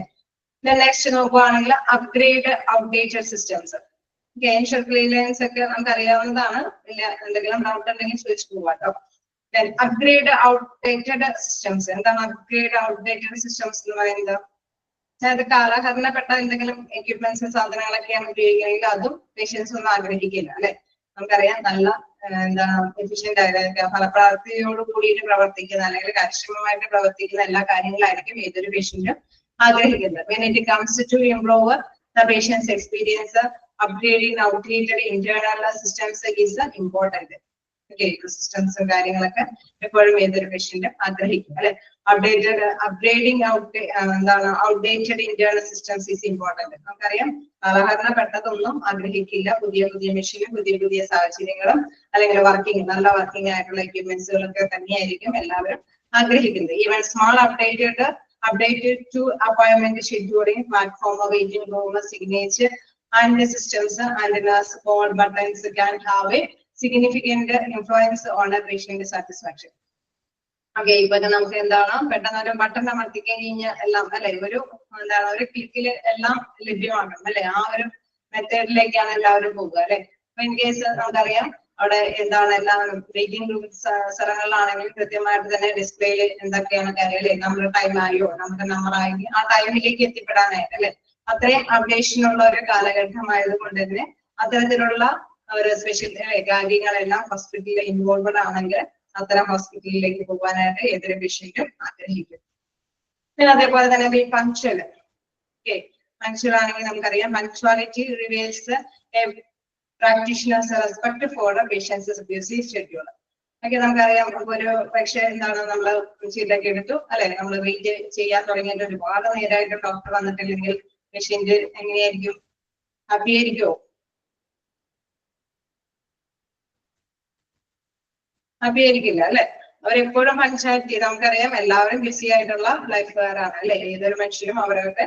നെക്സ്റ്റ് നോക്കുകയാണെങ്കിൽ upgrade outdated systems. Ensure clearance ഒക്കെ നമുക്ക് അറിയാവുന്നതാണ്. ഇല്ല എന്തെങ്കിലും ഡൗട്ട് ഉണ്ടെങ്കിൽ ചോദിച്ചു പോവാട്ടോ. Upgrade outdated systems. എന്താണ് അപ്ഗ്രേഡ് ഔട്ട്ഡേറ്റഡ് സിസ്റ്റംസ് എന്ന് പറയുന്നത്? അതായത് കാലഹരണപ്പെട്ട എന്തെങ്കിലും എക്യുപ്മെന്റ്സ് സാധനങ്ങളൊക്കെയാണ് ഉപയോഗിക്കുകയെങ്കിൽ അതും പേഷ്യൻസ് ഒന്നും ആഗ്രഹിക്കില്ല അല്ലെ. നമുക്കറിയാം നല്ല എന്താണ് എഫിഷ്യന്റ് ആയിട്ട് ഫലപ്രാപ്തിയോട് കൂടിയിട്ട് പ്രവർത്തിക്കുന്ന അല്ലെങ്കിൽ കാര്യക്ഷമമായിട്ട് പ്രവർത്തിക്കുന്ന എല്ലാ കാര്യങ്ങളായിരിക്കും ഏതൊരു പേഷ്യന്റും ആഗ്രഹിക്കുന്നത്. When it comes to improve the patient's experience, upgrading outdated internal systems is important. Okay, സിസ്റ്റംസും കാര്യങ്ങളൊക്കെ എപ്പോഴും ഏതൊരു പേഷ്യന്റും ആഗ്രഹിക്കും അല്ലെ. അപ്ഗ്രേഡിങ് എന്താണ് outdated internal systems is important. നമുക്കറിയാം കാലഹരണപ്പെട്ടതൊന്നും ആഗ്രഹിക്കില്ല. പുതിയ പുതിയ മെഷീനും പുതിയ പുതിയ സാഹചര്യങ്ങളും അല്ലെങ്കിൽ നല്ല വർക്കിംഗ് ആയിട്ടുള്ള എക്യുപ്മെന്റ്സുകളൊക്കെ തന്നെയായിരിക്കും എല്ലാവരും ആഗ്രഹിക്കുന്നത്. Even small updated to appointment scheduling, platform, waiting room, signature and the systems and nurse call buttons can have a significant influence on a patient satisfaction. Okay, ഇപ്പൊ നമുക്ക് എന്താണ് പെട്ടെന്ന് ഒരു ബട്ടൺ അമർത്തി കഴിഞ്ഞാൽ എല്ലാം അല്ലെ ഒരു എന്താണ് ഒരു ക്ലിക്കിൽ എല്ലാം ലഭ്യമാകും അല്ലെ. ആ ഒരു മെത്തേഡിലേക്കാണ് എല്ലാവരും പോകുക അല്ലെ. അപ്പൊ ഇൻ കേസ് നമുക്കറിയാം അവിടെ എന്താണ് എല്ലാം വെയിറ്റിംഗ് റൂം സ്ഥലങ്ങളിലാണെങ്കിൽ കൃത്യമായിട്ട് തന്നെ ഡിസ്പ്ലേയിൽ എന്തൊക്കെയാണ് കാര്യങ്ങൾ നമ്മുടെ ടൈം ആയോ നമ്മുടെ നമ്പർ ആയെങ്കിൽ ആ ടൈമിലേക്ക് എത്തിപ്പെടാനായിട്ട് അല്ലെ. അത്രയും അപ്ഡേഷനുള്ള ഒരു കാലഘട്ടമായത് കൊണ്ട് തന്നെ അത്തരത്തിലുള്ള ഒരു സ്പെഷ്യൽ കാര്യങ്ങളെല്ലാം ഹോസ്പിറ്റലിൽ ഇൻവോൾവഡ് ആണെങ്കിൽ അത്തരം ഹോസ്പിറ്റലിലേക്ക് പോകാനായിട്ട് ഏതൊരു പേഷ്യന്റും ആഗ്രഹിക്കും. പിന്നെ അതേപോലെ തന്നെ ബി പങ്ക്ച്വൽ. ഓക്കെ, പങ്ക്ച്വൽ ആണെങ്കിൽ നമുക്കറിയാം punctuality reveals practitioners respect for the patients busy schedule. Okay, നമുക്കറിയാം ഒരു പക്ഷേ എന്താണ് നമ്മള് ചീട്ടൊക്കെ എടുത്തു അല്ലെ, നമ്മൾ വെയിറ്റ് ചെയ്യാൻ തുടങ്ങിയിട്ട് ഒരുപാട് നേരമായിട്ട് ഡോക്ടർ വന്നിട്ടില്ലെങ്കിൽ പേഷ്യന്റ് എങ്ങനെയായിരിക്കും? ഹാപ്പി ആയിരിക്കുമോ? ഹാപ്പി ആയിരിക്കില്ല അല്ലെ. അവരെപ്പോഴും പഞ്ചായത്തി നമുക്കറിയാം എല്ലാവരും ബിസി ആയിട്ടുള്ള ലൈഫുകാരാണ് അല്ലെ. ഏതൊരു മനുഷ്യരും അവരവരുടെ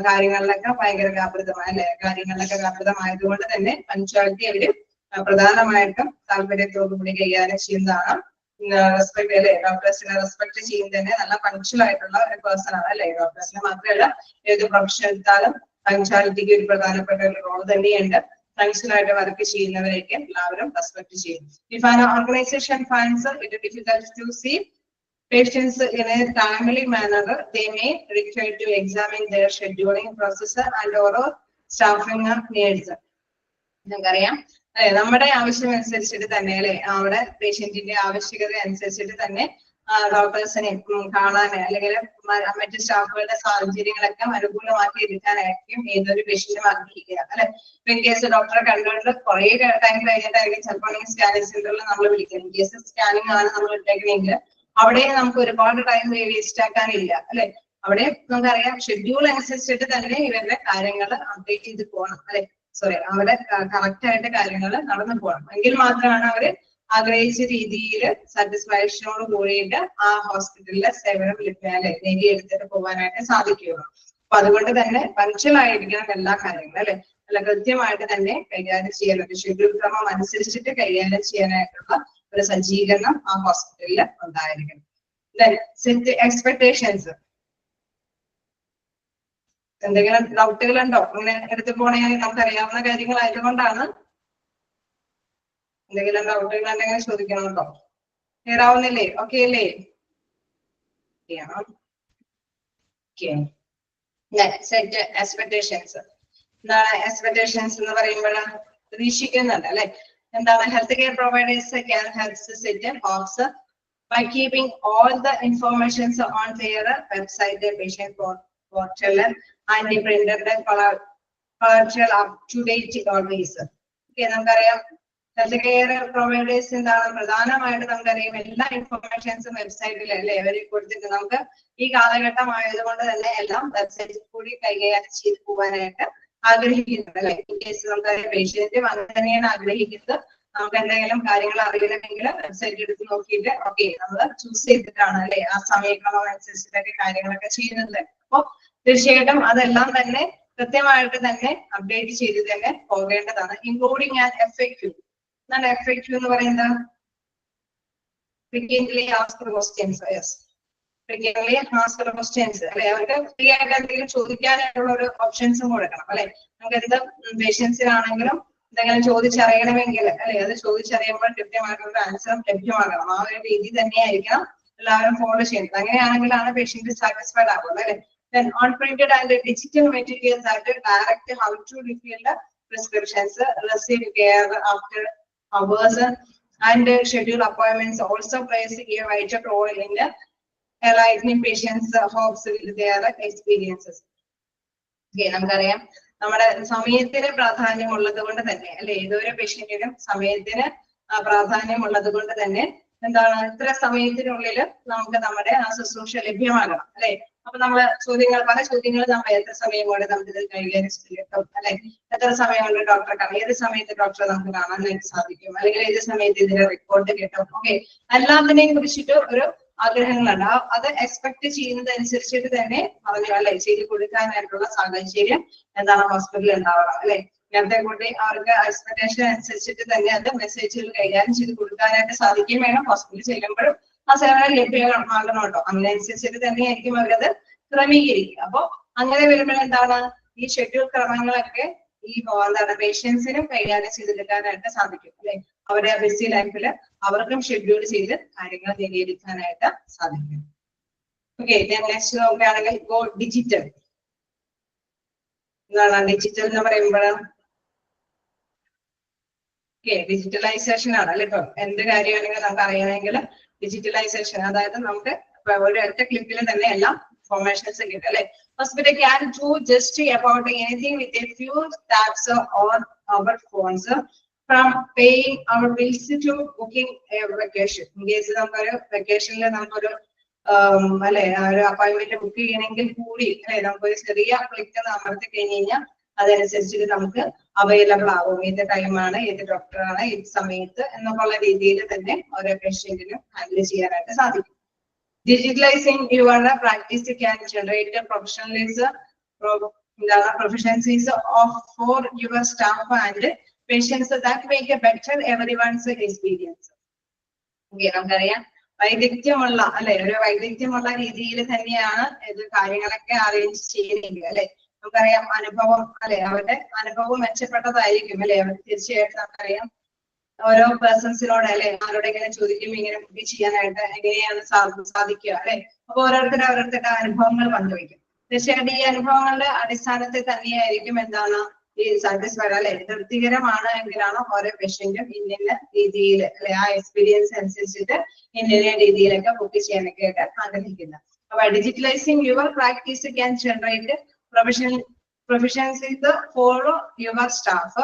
കാര്യങ്ങളിലൊക്കെ ഭയങ്കര വ്യാപൃതമായ അല്ലെ കാര്യങ്ങളിലൊക്കെ വ്യാപൃതമായതുകൊണ്ട് തന്നെ പഞ്ചായത്തി അവര് പ്രധാനമായിട്ടും താല്പര്യത്തോടു കൂടി കൈകാര്യം ചെയ്യുന്നതാണ്. റെസ്പെക്ട് അല്ലെ, ഡോക്ടേഴ്സിനെ റെസ്പെക്ട് ചെയ്യുന്നത് തന്നെ നല്ല പങ്ക്ച്വൽ ആയിട്ടുള്ള ഒരു പേഴ്സൺ ആണ് അല്ലെ. ഡോക്ടേഴ്സിനെ മാത്രമല്ല ഏത് പ്രൊഫഷൻ എടുത്താലും പങ്ക്ച്വാലിറ്റിക്ക് ഒരു പ്രധാനപ്പെട്ട ഒരു റോൾ തന്നെയുണ്ട്. ഫങ്ഷനായിട്ട് വർക്ക് ചെയ്യുന്നവരെയൊക്കെ എല്ലാവരും റെസ്പെക്ട് ചെയ്യും. If an organization finds it difficult to see patients in a timely manner, they may require to examine their scheduling process and or staffing needs. നമുക്കറിയാം നമ്മുടെ ആവശ്യം അനുസരിച്ചിട്ട് തന്നെ അല്ലെ, അവിടെ പേഷ്യന്റിന്റെ ആവശ്യകത അനുസരിച്ചിട്ട് തന്നെ ഡോക്ടേഴ്സിനെ കാണാൻ അല്ലെങ്കിൽ മറ്റു സ്റ്റാഫുകളുടെ സാഹചര്യങ്ങളൊക്കെ അനുകൂലമാക്കി എടുക്കാനായിരിക്കും ഏതൊരു പേഷ്യന്റും ആഗ്രഹിക്കുക അല്ലെ. ഇൻ കേസ് ഡോക്ടറെ കണ്ടുകൊണ്ട് കുറെ ടൈം കഴിഞ്ഞിട്ടായിരിക്കും ചിലപ്പോൾ സ്കാനിങ് സെന്ററിൽ നമ്മൾ വിളിക്കുന്നത്. ഇൻ കേസ് സ്കാനിങ് ആണ് നമ്മൾ ഇട്ടേക്കണമെങ്കിൽ അവിടെ നമുക്ക് ഒരുപാട് ടൈം വേസ്റ്റ് ആക്കാനില്ല അല്ലെ. അവിടെ നമുക്കറിയാം ഷെഡ്യൂൾ അനുസരിച്ചിട്ട് തന്നെ ഇവരുടെ കാര്യങ്ങൾ അപ്ഡേറ്റ് ചെയ്ത് പോകണം അല്ലെ. സോറി, അവിടെ കറക്റ്റ് ആയിട്ട് കാര്യങ്ങൾ നടന്നു പോകണം. എങ്കിൽ മാത്രമാണ് അവര് ആഗ്രഹിച്ച രീതിയിൽ സാറ്റിസ്ഫാക്ഷനോട് കൂടിയിട്ട് ആ ഹോസ്പിറ്റലിലെ സേവനം നേടിയെടുത്തിട്ട് പോകാനായിട്ട് സാധിക്കുകയുള്ളൂ. അപ്പൊ അതുകൊണ്ട് തന്നെ പങ്ക്ച്വൽ ആയിരിക്കണം എല്ലാ കാര്യങ്ങളും അല്ലെ. അല്ല കൃത്യമായിട്ട് തന്നെ കൈകാര്യം ചെയ്യാനായിട്ട് ഷെഡ്യൂൾ ക്രമം അനുസരിച്ചിട്ട് കൈകാര്യം ചെയ്യാനായിട്ടുള്ള ഒരു സജ്ജീകരണം ആ ഹോസ്പിറ്റലിൽ ഉണ്ടായിരിക്കണം. Set expectations. എന്തെങ്കിലും ഡൗട്ടുകൾ ഉണ്ടോ? ഇങ്ങനെ എടുത്തു പോണെങ്കിൽ നമുക്ക് അറിയാവുന്ന കാര്യങ്ങളായതുകൊണ്ടാണ്. എന്തെങ്കിലും ഡൗട്ടുകൾ ഉണ്ടെങ്കിൽ ചോദിക്കണമല്ലോ. ക്ലിയർ ആവുന്നില്ലേ? ഓക്കെ അല്ലേ? Set expectations. എന്താണ് എക്സ്പെക്ടേഷൻസ് എന്ന് പറയുമ്പോൾ? പ്രതീക്ഷിക്കുന്നുണ്ട് അല്ലെ. എന്താണ് health care providers can help set hopes by keeping all the informations on their website, their patient portal and the printed collateral up to date always. Okay, നമുക്കറിയാം health care providers എന്താണ് പ്രധാനമായിട്ട് നമുക്കറിയാം എല്ലാ ഇൻഫർമേഷൻസും വെബ്സൈറ്റിൽ അല്ലെ അവർ കൊടുത്തിട്ട് നമുക്ക് ഈ കാലഘട്ടം ആയതുകൊണ്ട് തന്നെ എല്ലാം വെബ്സൈറ്റിൽ കൂടി കൈകാര്യം ചെയ്ത് പോകാനായിട്ട് ആഗ്രഹിക്കുന്നുണ്ട് അല്ലെ. ഇൻ കേസ് നമുക്കറിയാം പേഷ്യന്റ് അങ്ങനെ തന്നെയാണ് ആഗ്രഹിക്കുന്നത്. നമുക്ക് എന്തെങ്കിലും കാര്യങ്ങൾ അറിയണമെങ്കിൽ വെബ്സൈറ്റ് എടുത്ത് നോക്കിയിട്ട് ഓക്കെ നമ്മൾ ചൂസ് ചെയ്തിട്ടാണ് അല്ലെ ആ സമയക്രമം അനുസരിച്ചിട്ടൊക്കെ കാര്യങ്ങളൊക്കെ ചെയ്യുന്നത്. അപ്പൊ തീർച്ചയായിട്ടും അതെല്ലാം തന്നെ കൃത്യമായിട്ട് തന്നെ അപ്ഡേറ്റ് ചെയ്ത് തന്നെ പോകേണ്ടതാണ്. Including and FAQ. എന്താണ് FAQ എന്ന് പറയുന്നത്? Frequently asked questions. Yes. Frequently asked questions. അല്ലെ അവർക്ക് ഫ്രീ ആയിട്ട് എന്തെങ്കിലും ചോദിക്കാനായിട്ടുള്ള ഒരു ഓപ്ഷൻസും കൊടുക്കണം അല്ലെ. നമുക്ക് എന്ത് പേഷ്യൻസിനാണെങ്കിലും എന്തെങ്കിലും ചോദിച്ചറിയണമെങ്കിൽ അല്ലെ അത് ചോദിച്ചറിയുമ്പോൾ കൃത്യമായിട്ടുള്ള ആൻസർ ലഭ്യമാകണം. ആ ഒരു രീതി തന്നെയായിരിക്കണം എല്ലാവരും ഫോളോ ചെയ്യുന്നത്. അങ്ങനെയാണെങ്കിലാണ് പേഷ്യന്റ് സാറ്റിസ്ഫൈഡ് ആകുന്നത് അല്ലെ. Then on printed and digital materials that direct how to refill the prescriptions, receive care after hours, and schedule appointments also plays a vital role in enlightening patients' hopes with their experiences. Okay, നമുക്കറിയാം നമ്മുടെ സമയത്തിന് പ്രാധാന്യമുള്ളത് കൊണ്ട് തന്നെ അല്ലെ ഏതൊരു പേഷ്യന്റിനും സമയത്തിന് പ്രാധാന്യമുള്ളത് കൊണ്ട് തന്നെ എന്താണ് ഇത്ര സമയത്തിനുള്ളിൽ നമുക്ക് നമ്മുടെ ആ ശുശ്രൂഷ ലഭ്യമാകണം അല്ലെ. അപ്പൊ നമ്മള് പല ചോദ്യങ്ങൾ നമ്മൾ എത്ര സമയം കൊണ്ട് നമുക്ക് ഇത് കൈകാര്യം ചെയ്യും അല്ലെ. എത്ര സമയം കൊണ്ട് ഡോക്ടറെ കാണാം, ഏത് സമയത്ത് ഡോക്ടറെ നമുക്ക് കാണാനായിട്ട് സാധിക്കും, അല്ലെങ്കിൽ ഏത് സമയത്ത് ഇതിന്റെ റിപ്പോർട്ട് കിട്ടും. ഓക്കെ, എല്ലാത്തിനെയും കുറിച്ചിട്ട് ഒരു ആഗ്രഹങ്ങളുണ്ട്. അത് എക്സ്പെക്ട് ചെയ്യുന്നതനുസരിച്ചിട്ട് തന്നെ പറഞ്ഞു അല്ലെ ചെയ്ത് കൊടുക്കാനായിട്ടുള്ള സാഹചര്യം എന്താണ് ഹോസ്പിറ്റലിൽ ഉണ്ടാവണം അല്ലെ. നേരത്തെ കൂടി അവർക്ക് എക്സ്പെക്ടേഷൻ അനുസരിച്ചിട്ട് തന്നെ അത് മെസ്സേജുകൾ കൈകാര്യം ചെയ്ത് കൊടുക്കാനായിട്ട് സാധിക്കുകയും വേണം. ഹോസ്പിറ്റലിൽ ചെല്ലുമ്പോഴും ആ സേവനം ലഭ്യമാകണം കേട്ടോ. അങ്ങനെ അനുസരിച്ചിട്ട് തന്നെയായിരിക്കും അവരത് ക്രമീകരിക്കുക. അപ്പൊ അങ്ങനെ വരുമ്പോൾ എന്താണ് ഈ ഷെഡ്യൂൾ ക്രമങ്ങളൊക്കെ ഈ എന്താണ് പേഷ്യൻസിനും കൈകാര്യം ചെയ്തെടുക്കാനായിട്ട് സാധിക്കും അല്ലെ. അവരുടെ ബിസി ലൈഫിൽ അവർക്കും ഷെഡ്യൂൾ ചെയ്ത് കാര്യങ്ങൾ നേടിയെടുക്കാനായിട്ട് സാധിക്കും. ഓക്കെ, നെക്സ്റ്റ് നോക്കുകയാണെങ്കിൽ ഗോ ഡിജിറ്റൽ. എന്താണ് ഡിജിറ്റൽ എന്ന് പറയുമ്പോൾ ഡിജിറ്റലൈസേഷൻ ആണ് അല്ലെ. ഇപ്പൊ എന്ത് കാര്യമാണെങ്കിലും നമുക്ക് അറിയണമെങ്കിൽ ഡിജിറ്റലൈസേഷൻ, അതായത് നമുക്ക് ഒരു ഒറ്റ ക്ലിക്കിൽ തന്നെ എല്ലാം ഇൻഫോർമേഷൻസ് കിട്ടും അല്ലെ. Hospital can do just about anything with a few taps on our phones, from paying our bills to booking a vacation. In case നമുക്കൊരു വെക്കേഷനിൽ നമുക്കൊരു അല്ലെ ഒരു അപ്പോയിന്റ്മെന്റ് ബുക്ക് ചെയ്യണമെങ്കിൽ കൂടി അല്ലെ നമുക്കൊരു ചെറിയ ക്ലിക്ക് അമർത്തി കഴിഞ്ഞ് കഴിഞ്ഞാൽ അതനുസരിച്ചിട്ട് നമുക്ക് അവൈലബിൾ ആവും. ഏത് ടൈമാണ്, ഏത് ഡോക്ടറാണ്, ഏത് സമയത്ത് എന്നുള്ള രീതിയിൽ തന്നെ ഓരോ പേഷ്യന്റിനും ഹാൻഡിൽ ചെയ്യാനായിട്ട് സാധിക്കും. Digitalising your practice can generate proficiencies for your staff and patients that make a better everyone's experience. Okay, നമുക്കറിയാം വൈദഗ്ധ്യമുള്ള അല്ലെ ഒരു വൈദഗ്ധ്യമുള്ള രീതിയിൽ തന്നെയാണ് ഇത് കാര്യങ്ങളൊക്കെ അറേഞ്ച് ചെയ്യുന്നത് അല്ലെ. നമുക്കറിയാം അനുഭവം അല്ലെ അവരുടെ അനുഭവം മെച്ചപ്പെട്ടതായിരിക്കും അല്ലെ. അവർ തീർച്ചയായിട്ടും നമുക്കറിയാം ഓരോ പേഴ്സൺസിനോട് അല്ലെ ആരോടെങ്കിലും ചോദിക്കുമ്പോൾ ഇങ്ങനെ ബുക്ക് ചെയ്യാനായിട്ട് എങ്ങനെയാണ് സാധിക്കുക അല്ലെ. അപ്പൊ ഓരോരുത്തരുടെ അനുഭവങ്ങൾ പങ്കുവയ്ക്കും. തീർച്ചയായിട്ടും ഈ അനുഭവങ്ങളുടെ അടിസ്ഥാനത്തിൽ തന്നെയായിരിക്കും എന്താണ് ഈ സാറ്റിസ്ഫൈഡ് അല്ലെ തൃപ്തികരമാണ് എങ്കിലാണ് ഓരോ പേഷ്യന്റും ഇന്ന രീതിയിൽ അല്ലെ ആ എക്സ്പീരിയൻസ് അനുസരിച്ചിട്ട് ഇന്ന രീതിയിലൊക്കെ ബുക്ക് ചെയ്യാനൊക്കെ ആയിട്ട് ആഗ്രഹിക്കുന്നത്. അപ്പൊ digitalising your practice can generate proficiencies for your staff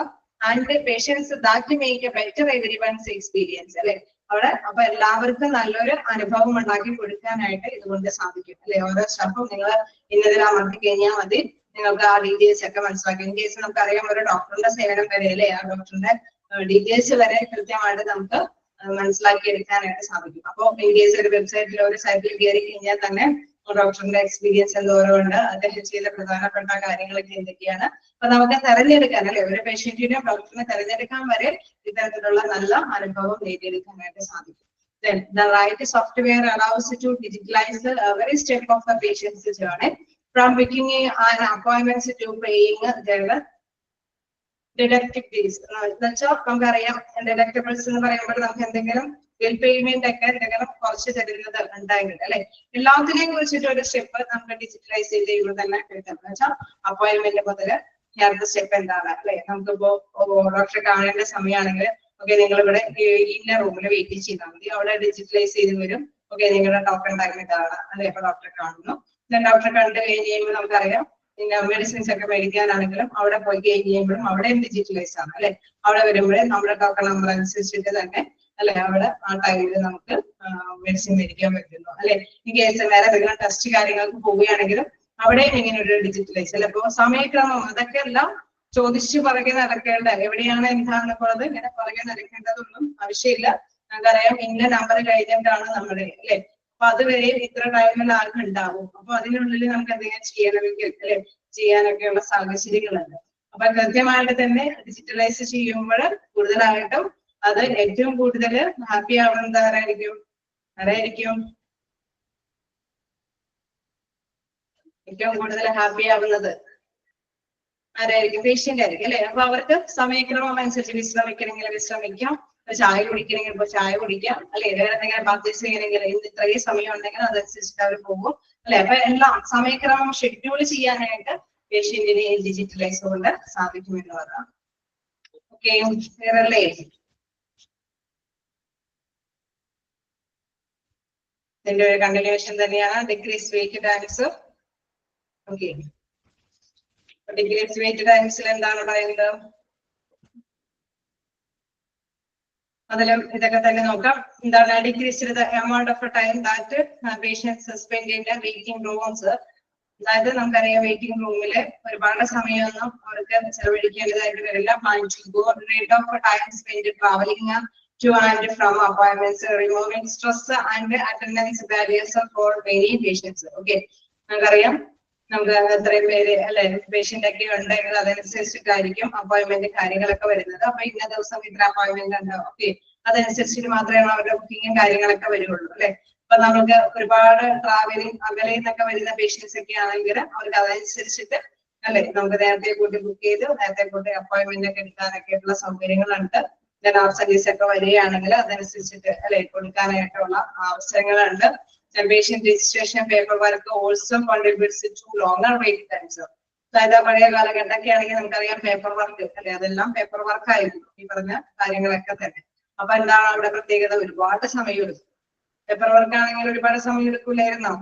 and patients that make a better everyone's experience അല്ലെ. അവിടെ അപ്പൊ എല്ലാവർക്കും നല്ലൊരു അനുഭവം ഉണ്ടാക്കി കൊടുക്കാനായിട്ട് ഇതുകൊണ്ട് സാധിക്കും അല്ലെ. ഓരോ സ്റ്റാഫും നിങ്ങൾ ഇന്നതിൽ അമർത്തി കഴിഞ്ഞാൽ മതി, നിങ്ങൾക്ക് ആ ഡീറ്റെയിൽസ് ഒക്കെ മനസ്സിലാക്കി. ഇൻ കേസ് നമുക്കറിയാം ഒരു ഡോക്ടറിന്റെ സേവനം വരെ അല്ലെ ആ ഡോക്ടറിന്റെ ഡീറ്റെയിൽസ് വരെ കൃത്യമായിട്ട് നമുക്ക് മനസ്സിലാക്കി എടുക്കാനായിട്ട് സാധിക്കും. അപ്പൊ ഇൻ കേസ് ഒരു വെബ്സൈറ്റിൽ ഒരു സൈറ്റിൽ കയറി കഴിഞ്ഞാൽ തന്നെ ഡോക്ടറിന്റെ എക്സ്പീരിയൻസ് എന്തോരമുണ്ട്, അദ്ദേഹം ചെയ്ത പ്രധാനപ്പെട്ട കാര്യങ്ങളൊക്കെ എന്തൊക്കെയാണ്, അപ്പൊ നമുക്ക് തെരഞ്ഞെടുക്കാൻ അല്ലെ ഒരു പേഷ്യന്റിനെ ഡോക്ടറിനെ തെരഞ്ഞെടുക്കാൻ വരെ ഇത്തരത്തിലുള്ള നല്ല അനുഭവം നേടിയെടുക്കാനായിട്ട് സാധിക്കും. Then the right software allows to digitalize every step of the patient's journey, from booking an appointment to paying their deductibles. എന്നുവെച്ചാൽ നമുക്കറിയാം deductibles എന്ന് പറയുമ്പോൾ നമുക്ക് എന്തെങ്കിലും ബിൽ പേയ്മെന്റ് ഒക്കെ എന്തെങ്കിലും കുറച്ച് തരുന്നത് ഉണ്ടായിട്ടുണ്ട് അല്ലെ. എല്ലാത്തിനെയും കുറിച്ചിട്ട് ഒരു സ്റ്റെപ്പ് നമുക്ക് ഡിജിറ്റലൈസ് ചെയ്യുമ്പോൾ തന്നെ കിട്ടും. എന്ന് വെച്ചാൽ അപ്പോയിന്റ്മെന്റ് മുതൽ അടുത്ത സ്റ്റെപ്പ് എന്താണ് അല്ലെ. നമുക്കിപ്പോ ഡോക്ടറെ കാണേണ്ട സമയമാണെങ്കിൽ ഓക്കെ നിങ്ങൾ ഇവിടെ ഇന്ന റൂമിൽ വെയിറ്റ് ചെയ്താൽ മതി, അവിടെ ഡിജിറ്റലൈസ് ചെയ്ത് വരും. ഓക്കെ നിങ്ങളുടെ ടോക്കൺ ടൈം ഇതാണ് അല്ലെ. അപ്പൊ ഡോക്ടറെ കാണുന്നു, ഡോക്ടറെ കണ്ടു കഴിഞ്ഞ് കഴിയുമ്പോൾ നമുക്കറിയാം പിന്നെ മെഡിസിൻസ് ഒക്കെ മേടിക്കാനാണെങ്കിലും അവിടെ പോയി കഴിയുമ്പോഴും അവിടെ ഡിജിറ്റലൈസ് ആണ് അല്ലെ. അവിടെ വരുമ്പോഴേ നമ്മുടെ ടോക്കൺ നമ്പർ അനുസരിച്ചിട്ട് തന്നെ അല്ലെ അവിടെ ആ ടൈമിൽ നമുക്ക് മെഡിസിൻ മേടിക്കാൻ പറ്റുന്നു അല്ലെ. ഈ കേസ് വേറെ എന്തെങ്കിലും ടെസ്റ്റ് കാര്യങ്ങൾക്ക് പോവുകയാണെങ്കിലും അവിടെയും ഇങ്ങനെ ഒരു ഡിജിറ്റലൈസ് അല്ലെ. അപ്പൊ സമയക്രമം അതൊക്കെ എല്ലാം ചോദിച്ചു പറയുക നടക്കേണ്ട എവിടെയാണ് എന്താണെന്നുള്ളത് ഇങ്ങനെ പറയുക നടക്കേണ്ടതൊന്നും ആവശ്യമില്ല. നമുക്കറിയാം ഇന്ന നമ്പർ കഴിഞ്ഞിട്ടാണ് നമ്മുടെ അല്ലെ. അപ്പൊ അതുവരെ ഇത്ര ടൈമിൽ ആൾക്ക് ഉണ്ടാവും. അപ്പൊ അതിനുള്ളിൽ നമുക്ക് എന്തെങ്കിലും ചെയ്യണമെങ്കിൽ അല്ലെ ചെയ്യാനൊക്കെയുള്ള സാഹചര്യങ്ങളുണ്ട്. അപ്പൊ കൃത്യമായിട്ട് തന്നെ ഡിജിറ്റലൈസ് ചെയ്യുമ്പോൾ കൂടുതലായിട്ടും അത് ഏറ്റവും കൂടുതൽ ഹാപ്പി ആവുന്നത് ആരായിരിക്കും? ഏറ്റവും കൂടുതൽ ഹാപ്പി ആവുന്നത് ആരായിരിക്കും? പേഷ്യന്റ് ആയിരിക്കും അല്ലെ. അപ്പൊ അവർക്ക് സമയക്രമം അനുസരിച്ച് വിശ്രമിക്കണമെങ്കിൽ വിശ്രമിക്കാം, ചായ കുടിക്കണമെങ്കിൽ ഇപ്പൊ ചായ കുടിക്കാം അല്ലെ. വേറെ എന്തെങ്കിലും പർച്ചേസ് ചെയ്യണമെങ്കിൽ ഇന്ന് ഇത്രയും സമയം ഉണ്ടെങ്കിൽ അതനുസരിച്ചിട്ട് അവർ പോകും അല്ലെ. അപ്പൊ എല്ലാം സമയക്രമം ഷെഡ്യൂൾ ചെയ്യാനായിട്ട് പേഷ്യന്റിനെ ഡിജിറ്റലൈസ് കൊണ്ട് സാധിക്കുമെന്നുള്ളതാണ്. ഓക്കെ, വേറല്ലേ? ഇതിന്റെ ഒരു കണ്ടിന്യൂഷൻ തന്നെയാണ് decrease wait times. Okay, decrease wait ടൈംസിൽ എന്താണ് പറയുന്നത്? അതിലും ഇതൊക്കെ തന്നെ നോക്കാം. എന്താണ് decrease the amount of time that patients spend in waiting rooms. അതായത് നമുക്കറിയാം വെയിറ്റിംഗ് റൂമില് ഒരുപാട് സമയമൊന്നും അവർക്ക് ചെലവഴിക്കേണ്ടതായിട്ട് വരില്ല. Rate of time spend travelling to and from appointments, removing stress and attendance barriers for many patients. Okay, നമുക്കറിയാം നമുക്ക് എത്രയും പേര് അല്ലെ പേഷ്യന്റ് ഒക്കെ ഉണ്ടെങ്കിൽ അതനുസരിച്ചിട്ടായിരിക്കും അപ്പോയിന്റ്മെന്റ് കാര്യങ്ങളൊക്കെ വരുന്നത്. അപ്പൊ ഇന്ന ദിവസം ഇത്ര അപ്പോയിന്റ്മെന്റ് ഉണ്ടാവും. ഓക്കെ, അതനുസരിച്ചിട്ട് മാത്രമേ അവരുടെ ബുക്കിങ്ങും കാര്യങ്ങളൊക്കെ വരുള്ളൂ അല്ലെ. അപ്പൊ നമുക്ക് ഒരുപാട് ട്രാവലിംഗ് അകലെ നിന്നൊക്കെ വരുന്ന പേഷ്യൻസ് ഒക്കെ ആണെങ്കിൽ അവർക്ക് അതനുസരിച്ചിട്ട് അല്ലെ നമുക്ക് നേരത്തെ കൂട്ടി ബുക്ക് ചെയ്ത് നേരത്തെ കൂട്ടി അപ്പോയിന്റ്മെന്റ് ഒക്കെ എടുക്കാനൊക്കെയുള്ള സൗകര്യങ്ങളുണ്ട്. സർവീസ് ഒക്കെ വരികയാണെങ്കിൽ അതനുസരിച്ചിട്ട് അല്ലെ കൊടുക്കാനായിട്ടുള്ള അവസരങ്ങളുണ്ട്. Patient registration paper work also contributes to longer wait times. അതായത് പഴയ കാലഘട്ടമൊക്കെ ആണെങ്കിൽ നമുക്കറിയാം പേപ്പർ വർക്ക് അല്ലെ, അതെല്ലാം പേപ്പർ വർക്ക് ആയിരുന്നു ഈ പറഞ്ഞ കാര്യങ്ങളൊക്കെ തന്നെ. അപ്പൊ എന്താണ് അവിടെ പ്രത്യേകത? ഒരുപാട് സമയം എടുക്കും. പേപ്പർ വർക്ക് ആണെങ്കിൽ ഒരുപാട് സമയം എടുക്കൂലായിരുന്നോ?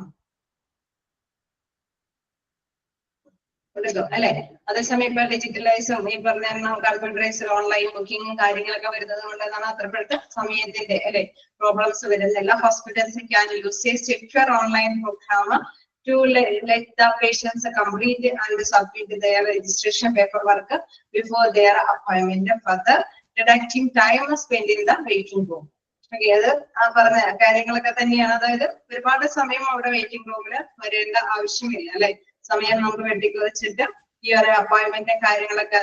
അല്ലെ. അതേസമയം ഇപ്പൊ ഡിജിറ്റലൈസും ഈ പറഞ്ഞ കമ്പ്യൂട്ടറൈസ് ഓൺലൈൻ ബുക്കിംഗും കാര്യങ്ങളൊക്കെ വരുന്നത് കൊണ്ട് എന്താണ് അത്രപ്പെടുത്ത സമയത്തിന്റെ അല്ലെ പ്രോബ്ലംസ് വരുന്നില്ല. Hospitals can use a secure online program to let the patients complete and submit their registration paperwork before their appointment, further reducing time spent in the waiting room. Okay, അത് ആ പറഞ്ഞ കാര്യങ്ങളൊക്കെ തന്നെയാണ്. അതായത് ഒരുപാട് സമയം അവിടെ വെയിറ്റിംഗ് റൂമില് വരേണ്ട ആവശ്യമില്ല അല്ലെ. സമയം നമുക്ക് വെട്ടിക്കുറച്ചിട്ട് ഈ ഒരു അപ്പോയിന്റ്മെന്റ് കാര്യങ്ങളൊക്കെ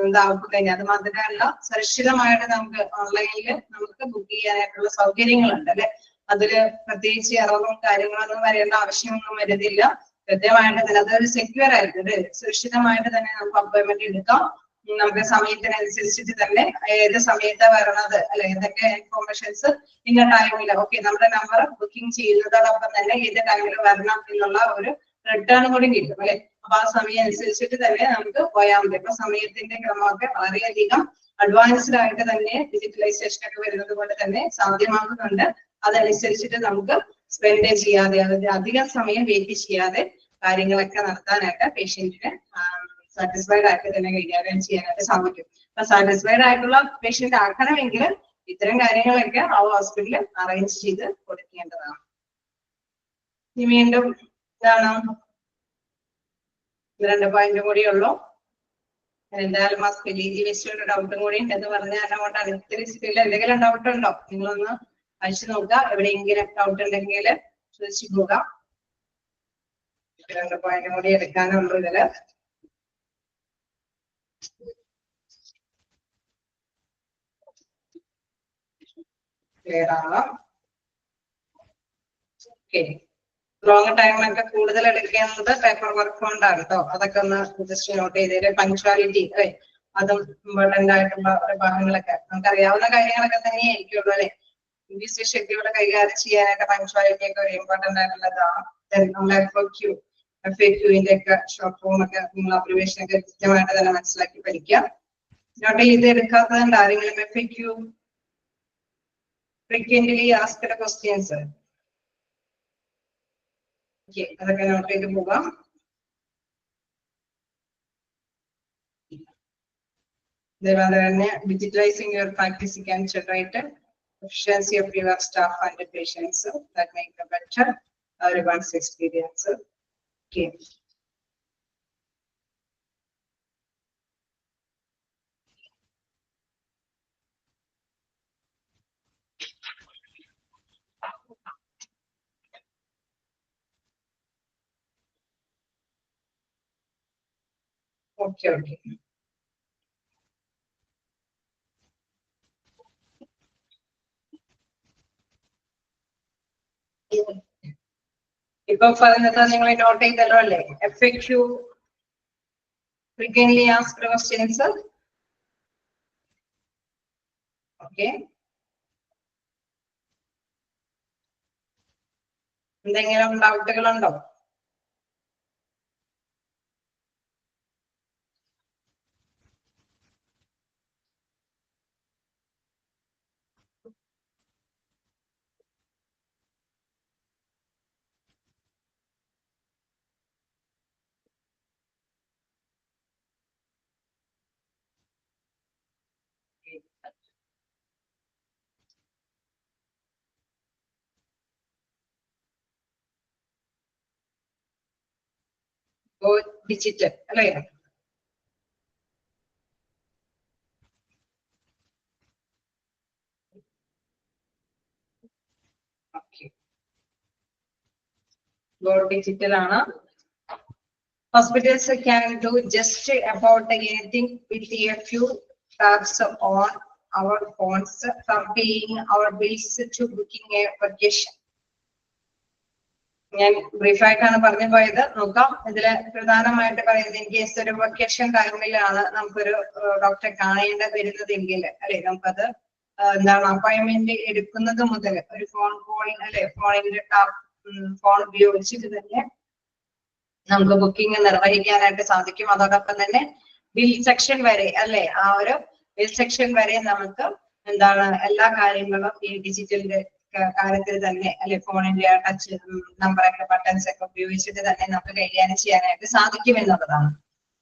ഇതാവും കഴിഞ്ഞാൽ അത് മാത്രമല്ല സുരക്ഷിതമായിട്ട് നമുക്ക് ഓൺലൈനിൽ നമുക്ക് ബുക്ക് ചെയ്യാനായിട്ടുള്ള സൗകര്യങ്ങളുണ്ട് അല്ലെ. അതില് പ്രത്യേകിച്ച് ഇറവും കാര്യങ്ങളൊന്നും വരേണ്ട ആവശ്യമൊന്നും വരുന്നില്ല. കൃത്യമായിട്ട് തന്നെ അതൊരു സെക്യൂർ ആയിട്ട് അല്ലെ സുരക്ഷിതമായിട്ട് തന്നെ നമുക്ക് അപ്പോയിന്റ്മെന്റ് എടുക്കാം. നമുക്ക് സമയത്തിനനുസരിച്ചിട്ട് തന്നെ ഏത് സമയത്താ വരണത് അല്ലെ എന്തൊക്കെ ഇൻഫോർമേഷൻസ് ഇന്ന ടൈമില് ഓക്കെ നമ്മുടെ നമ്പർ ബുക്കിംഗ് ചെയ്യുന്നതോടൊപ്പം തന്നെ ഏത് ടൈമിൽ വരണം എന്നുള്ള ഒരു റിട്ടേൺ കൂടി കിട്ടും അല്ലെ. അപ്പൊ ആ സമയം അനുസരിച്ചിട്ട് തന്നെ നമുക്ക് പോയാൽ മതി. അപ്പൊ സമയത്തിന്റെ ക്രമമൊക്കെ വളരെയധികം അഡ്വാൻസ്ഡ് ആയിട്ട് തന്നെ ഡിജിറ്റലൈസേഷൻ ഒക്കെ വരുന്നത് കൊണ്ട് തന്നെ സാധ്യമാകുന്നുണ്ട്. അതനുസരിച്ചിട്ട് നമുക്ക് സ്പെൻഡ് ചെയ്യാതെ അതായത് അധികം സമയം വെയിറ്റ് ചെയ്യാതെ കാര്യങ്ങളൊക്കെ നടത്താനായിട്ട് പേഷ്യന്റിന് സാറ്റിസ്ഫൈഡ് ആയിട്ട് തന്നെ കൈകാര്യം ചെയ്യാനായിട്ട് സാധിക്കും. അപ്പൊ സാറ്റിസ്ഫൈഡ് ആയിട്ടുള്ള പേഷ്യന്റ് ആക്കണമെങ്കിൽ ഇത്തരം കാര്യങ്ങളൊക്കെ ആ ഹോസ്പിറ്റലിൽ അറേഞ്ച് ചെയ്ത് കൊടുക്കേണ്ടതാണ്. ഇനി വീണ്ടും ഇതാണ് 2 പോയിന്റ് കൂടിയുള്ളൂ. എന്തായാലും ആ സ്പെല്ലിംഗ് വെച്ചിട്ട് ഡൗട്ടും കൂടി എന്ന് പറഞ്ഞാൽ അതുകൊണ്ടാണ് ഇത്തിരി സ്കിൽ എന്തെങ്കിലും ഡൗട്ട് ഉണ്ടോ നിങ്ങളൊന്ന് അയച്ചു നോക്കുക. എവിടെയെങ്കിലും ഡൗട്ട് ഉണ്ടെങ്കിൽ ചോദിച്ചു പോകാം. 2 പോയിന്റ് കൂടി എടുക്കാനുള്ളൂ ഇതില്. ക്ലിയർ ആവാം. ഓക്കെ, ലോങ് ടൈമൊക്കെ കൂടുതൽ എടുക്കുന്നത് പേപ്പർ വർക്ക് കൊണ്ടാണ് കേട്ടോ. അതൊക്കെ ഒന്ന് ജസ്റ്റ് നോട്ട് ചെയ്തേര്. പങ്ക്ച്വാലിറ്റി അല്ലെ അതും ഇമ്പോർട്ടന്റ് ആയിട്ടുള്ള ഭാഗങ്ങളൊക്കെ നമുക്കറിയാവുന്ന കാര്യങ്ങളൊക്കെ തന്നെ ആയിരിക്കുള്ളൂ അല്ലെ. ബിസി ഷെഡ്യൂൾ കൈകാര്യം ചെയ്യാനായിട്ട് പങ്ക്ച്വാലിറ്റി ഒക്കെ ഒരു ഇമ്പോർട്ടന്റ് ആയിട്ടുള്ളതാണ്. നമ്മുടെ FAQന്റെ ഒക്കെ ഷോർട്ട് ഫോം ഒക്കെ നിങ്ങൾ അബ്രിവേഷൻ ഒക്കെ കൃത്യമായിട്ട് തന്നെ മനസ്സിലാക്കി പഠിക്കുക. നോട്ട് ചെയ്ത് എടുക്കാത്തതുകൊണ്ട് ആരെങ്കിലും FAQ frequently asked questions അതൊക്കെ നോട്ട് ചെയ്ത് പോകാം. digitalizing your practice can generate efficiency of your staff and the patients that make a better everyone's experience. Okay. Okay. ഇപ്പൊ പറയുന്നത് നിങ്ങൾ നോട്ട് ചെയ്തല്ലോ അല്ലേ? FAQ frequently asked questions. Okay. എന്തെങ്കിലും ഡൗട്ടുകളുണ്ടോ? Go digital അല്ലേ? Okay. Go digital ആണ്. Hospitals can do just about anything with a few taps on our phones, from paying our bills to booking a vacation. ഞാൻ ബ്രീഫായിട്ടാണ് പറഞ്ഞു പോയത്. നോക്കാം, ഇതില് പ്രധാനമായിട്ട് പറയുന്നത് ഇൻ കേസ് ഒരു വെക്കേഷൻ ടൈമിലാണ് നമുക്കൊരു ഡോക്ടറെ കാണേണ്ട വരുന്നതെങ്കിൽ അല്ലെ, നമുക്കത് എന്താണ് അപ്പോയിന്റ്മെന്റ് എടുക്കുന്നത് മുതൽ ഒരു ഫോൺ കോളിംഗ് അല്ലെ, ഫോണിന്റെ ഫോൺ ഉപയോഗിച്ചിട്ട് തന്നെ നമുക്ക് ബുക്കിംഗ് നിർവഹിക്കാനായിട്ട് സാധിക്കും. അതോടൊപ്പം തന്നെ ബിൽ സെക്ഷൻ വരെ അല്ലെ, ആ ഒരു ബിൽ സെക്ഷൻ വരെ നമുക്ക് എന്താണ് എല്ലാ കാര്യങ്ങളും ഈ ഡിജിറ്റലിന്റെ കാര്യത്തിൽ തന്നെ അല്ലെ, ഫോണിന്റെ ടച്ച് നമ്പറൊക്കെ ബട്ടൺസ് ഒക്കെ ഉപയോഗിച്ചിട്ട് തന്നെ നമുക്ക് കൈകാര്യം ചെയ്യാനായിട്ട് സാധിക്കും എന്നുള്ളതാണ്.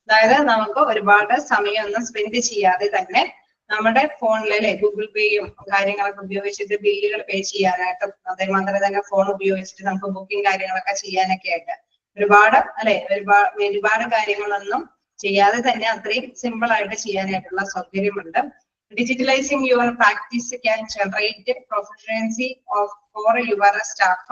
അതായത് നമുക്ക് ഒരുപാട് സമയമൊന്നും സ്പെൻഡ് ചെയ്യാതെ തന്നെ നമ്മുടെ ഫോണിൽ അല്ലെ ഗൂഗിൾ പേയും കാര്യങ്ങളൊക്കെ ഉപയോഗിച്ചിട്ട് ബില്ലുകൾ പേ ചെയ്യാനായിട്ടും അതേമാതിരി തന്നെ ഫോൺ ഉപയോഗിച്ചിട്ട് നമുക്ക് ബുക്കിംഗ് കാര്യങ്ങളൊക്കെ ചെയ്യാനൊക്കെ ആയിട്ട് ഒരുപാട് കാര്യങ്ങളൊന്നും ചെയ്യാതെ തന്നെ അത്രയും സിമ്പിൾ ആയിട്ട് ചെയ്യാനായിട്ടുള്ള സൗകര്യമുണ്ട്. Digitalizing your practice can generate proficiency for your staff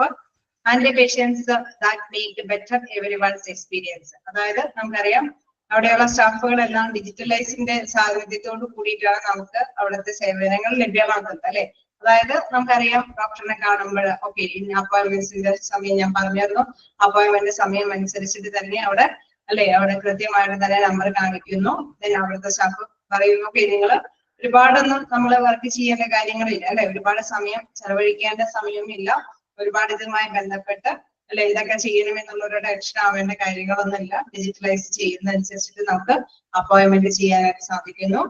and the patients that make better everyone's experience. അതായത് നമുക്കറിയാം അവിടെയുള്ള സ്റ്റാഫുകളെല്ലാം ഡിജിറ്റലൈസിന്റെ സാന്നിധ്യത്തോട് കൂടിയിട്ടാണ് നമുക്ക് അവിടുത്തെ സേവനങ്ങൾ ലഭ്യമാക്കുന്നത് അല്ലെ. അതായത് നമുക്കറിയാം ഡോക്ടറിനെ കാണുമ്പോൾ ഓക്കെ അപ്പോയിന്റ്മെന്റ്സിന്റെ സമയം ഞാൻ പറഞ്ഞിരുന്നു, അപ്പോയിന്റ്മെന്റ് സമയം അനുസരിച്ചിട്ട് തന്നെ അവിടെ കൃത്യമായിട്ട് തന്നെ നമ്പർ കാണിക്കുന്നു. അവിടുത്തെ സ്റ്റാഫ് പറയുന്നു ഓക്കെ നിങ്ങള് ഒരുപാടൊന്നും നമ്മൾ വർക്ക് ചെയ്യേണ്ട കാര്യങ്ങളില്ല അല്ലെ, ഒരുപാട് സമയം ചെലവഴിക്കേണ്ട സമയമില്ല, ഒരുപാട് ഇതുമായി ബന്ധപ്പെട്ട് അല്ലെ ഇതൊക്കെ ചെയ്യണമെന്നുള്ള ഒരു ടെൻഷൻ ആവേണ്ട കാര്യങ്ങളൊന്നുമില്ല. ഡിജിറ്റലൈസ് ചെയ്യുന്നതനുസരിച്ചിട്ട് നമുക്ക് അപ്പോയിന്റ്മെന്റ് ചെയ്യാനായിട്ട് സാധിക്കുന്നു.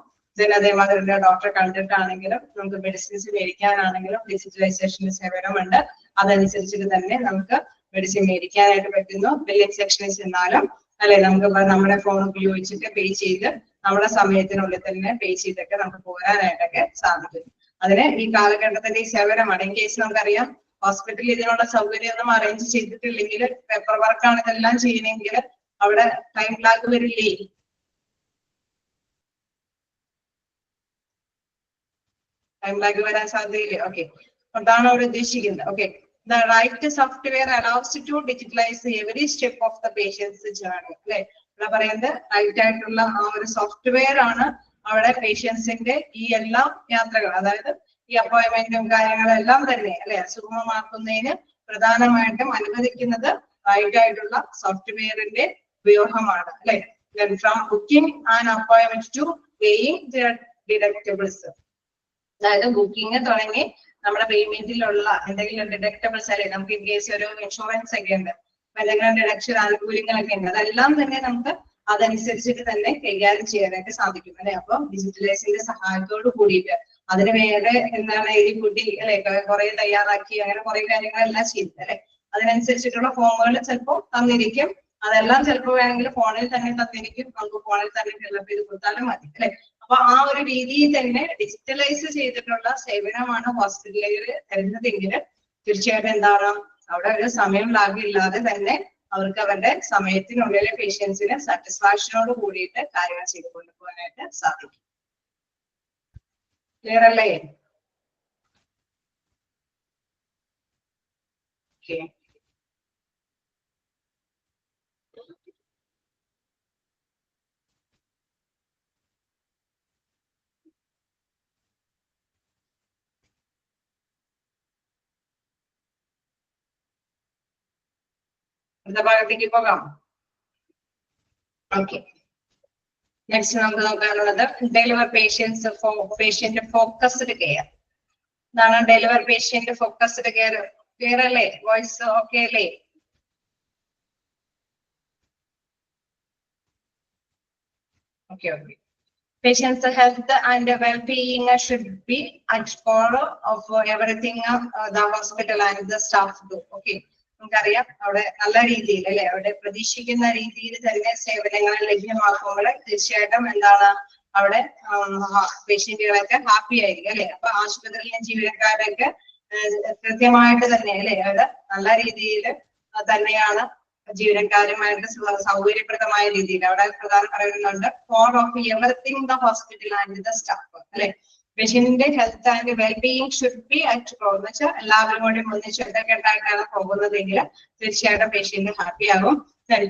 അതേമാതിരി ഡോക്ടറെ കണ്ടിട്ടാണെങ്കിലും നമുക്ക് മെഡിസിൻസ് മേടിക്കാനാണെങ്കിലും ഡിജിറ്റലൈസേഷന്റെ സേവനമുണ്ട്. അതനുസരിച്ചിട്ട് തന്നെ നമുക്ക് മെഡിസിൻ മേടിക്കാനായിട്ട് പറ്റുന്നു. ബില്ലിംഗ് സെക്ഷനിൽ ചെന്നാലും അല്ലെ നമുക്ക് നമ്മുടെ ഫോൺ ഉപയോഗിച്ചിട്ട് പേ ചെയ്ത് നമ്മുടെ സമയത്തിനുള്ളിൽ തന്നെ പേ ചെയ്തൊക്കെ നമുക്ക് പോരാനായിട്ടൊക്കെ സാധിക്കും. അതിന് ഈ കാലഘട്ടത്തിന്റെ ഈ സേവനമാണ്. ഇൻ കേസ് നമുക്കറിയാം ഹോസ്പിറ്റലിൽ ഇതിനുള്ള സൗകര്യം ഒന്നും അറേഞ്ച് ചെയ്തിട്ടില്ലെങ്കിൽ പേപ്പർ വർക്കാണ് ഇതെല്ലാം ചെയ്യണമെങ്കിൽ അവിടെ ടൈം ലാഗ് വരില്ലേ? ടൈം ലാഗ് വരാൻ സാധ്യതയില്ലേ? ഓക്കെ, അതാണ് അവിടെ ഉദ്ദേശിക്കുന്നത്. Okay, the right software allows to digitalize every step of the patient's journey. അല്ലെ, ഇവിടെ പറയുന്നത് റൈറ്റ് ആയിട്ടുള്ള ആ ഒരു സോഫ്റ്റ്വെയർ ആണ് അവിടെ പേഷ്യൻസിന്റെ ഈ എല്ലാ യാത്രകൾ, അതായത് ഈ അപ്പോയിന്റ്മെന്റും കാര്യങ്ങളെല്ലാം തന്നെ അല്ലെ സുഗമമാക്കുന്നതിന് പ്രധാനമായിട്ടും അനുവദിക്കുന്നത് റൈറ്റ് ആയിട്ടുള്ള സോഫ്റ്റ്വെയറിന്റെ ഉപയോഗമാണ് അല്ലെ. From booking and appointment to paying deductibles, അതായത് ബുക്കിംഗ് തുടങ്ങി നമ്മുടെ പേയ്മെന്റിലുള്ള എന്തെങ്കിലും ഡിഡക്റ്റബിൾസ് അല്ലെ, നമുക്ക് ഇൻ കേസ് ഒരു ഇൻഷുറൻസ് ഒക്കെ ഉണ്ട്, എന്തെങ്കിലും ഡിഡക്ഷൻ ആനുകൂല്യങ്ങളൊക്കെ ഉണ്ട്, അതെല്ലാം തന്നെ നമുക്ക് അതനുസരിച്ചിട്ട് തന്നെ കൈകാര്യം ചെയ്യാനായിട്ട് സാധിക്കും അല്ലെ. അപ്പൊ ഡിജിറ്റലൈസിന്റെ സഹായത്തോട് കൂടിയിട്ട് അതിന് വേറെ എന്താണ് എഴുതി കൂട്ടി അല്ലെ കുറെ തയ്യാറാക്കി അങ്ങനെ കുറെ കാര്യങ്ങളെല്ലാം ചെയ്തു അല്ലെ. അതിനനുസരിച്ചിട്ടുള്ള ഫോമുകൾ ചിലപ്പോൾ തന്നിരിക്കും, അതെല്ലാം ചിലപ്പോൾ വേണമെങ്കിൽ ഫോണിൽ തന്നെ തന്നിരിക്കും, നമുക്ക് ഫോണിൽ തന്നെ ഫില്ലപ്പ് ചെയ്ത് കൊടുത്താലും മതി അല്ലെ. അപ്പൊ ആ ഒരു രീതിയിൽ തന്നെ ഡിജിറ്റലൈസ് ചെയ്തിട്ടുള്ള സേവനമാണ് ഹോസ്പിറ്റലുകളിൽ തരുന്നതെങ്കിൽ തീർച്ചയായിട്ടും എന്താണ് അവിടെ ഒരു സമയം ലാഗില്ലാതെ തന്നെ അവർക്ക് അവരുടെ സമയത്തിനുള്ളിലെ പേഷ്യൻസിന് സാറ്റിസ്ഫാക്ഷനോട് കൂടിയിട്ട് കാര്യങ്ങൾ ചെയ്തു കൊണ്ടുപോകാനായിട്ട് സാധിക്കും. ക്ലിയർ അല്ലേ? ഓക്കെ. അടുത്ത ഭാഗത്തേക്ക് പോകാം. ഓക്കെ. നെക്സ്റ്റ് നമുക്ക് നോക്കാനുള്ളത് deliver patients patient focused care. ഇതാണ് deliver patient focused care. Clear അല്ലേ? വോയിസ് ഓക്കെ അല്ലേ? Okay okay. Patients' health and well-being should be at core of everything the hospital and the staff do. Okay. നമുക്കറിയാം അവിടെ നല്ല രീതിയിൽ അല്ലെ അവിടെ പ്രതീക്ഷിക്കുന്ന രീതിയിൽ തന്നെ സേവനങ്ങൾ ലഭ്യമാക്കുമ്പോൾ തീർച്ചയായിട്ടും എന്താണ് അവിടെ പേഷ്യന്റുകളൊക്കെ ഹാപ്പി ആയിരിക്കും അല്ലെ. അപ്പൊ ആശുപത്രിയിലെ ജീവനക്കാരൊക്കെ കൃത്യമായിട്ട് തന്നെ അല്ലെ അവിടെ നല്ല രീതിയിൽ തന്നെയാണ് ജീവനക്കാരുമായിട്ട് സൗകര്യപ്രദമായ രീതിയിൽ അവിടെ പ്രധാനം പറയുന്നുണ്ട് core of everything the hospital and the staff അല്ലെ. പേഷ്യന്റിന്റെ health and wellbeing should be at core എന്ന് വെച്ചാൽ എല്ലാവരും കൂടി ഒന്നിച്ച് ഒറ്റക്കെട്ടായിട്ടാണ് പോകുന്നതെങ്കിൽ തീർച്ചയായിട്ടും പേഷ്യന്റ് ഹാപ്പി ആകും.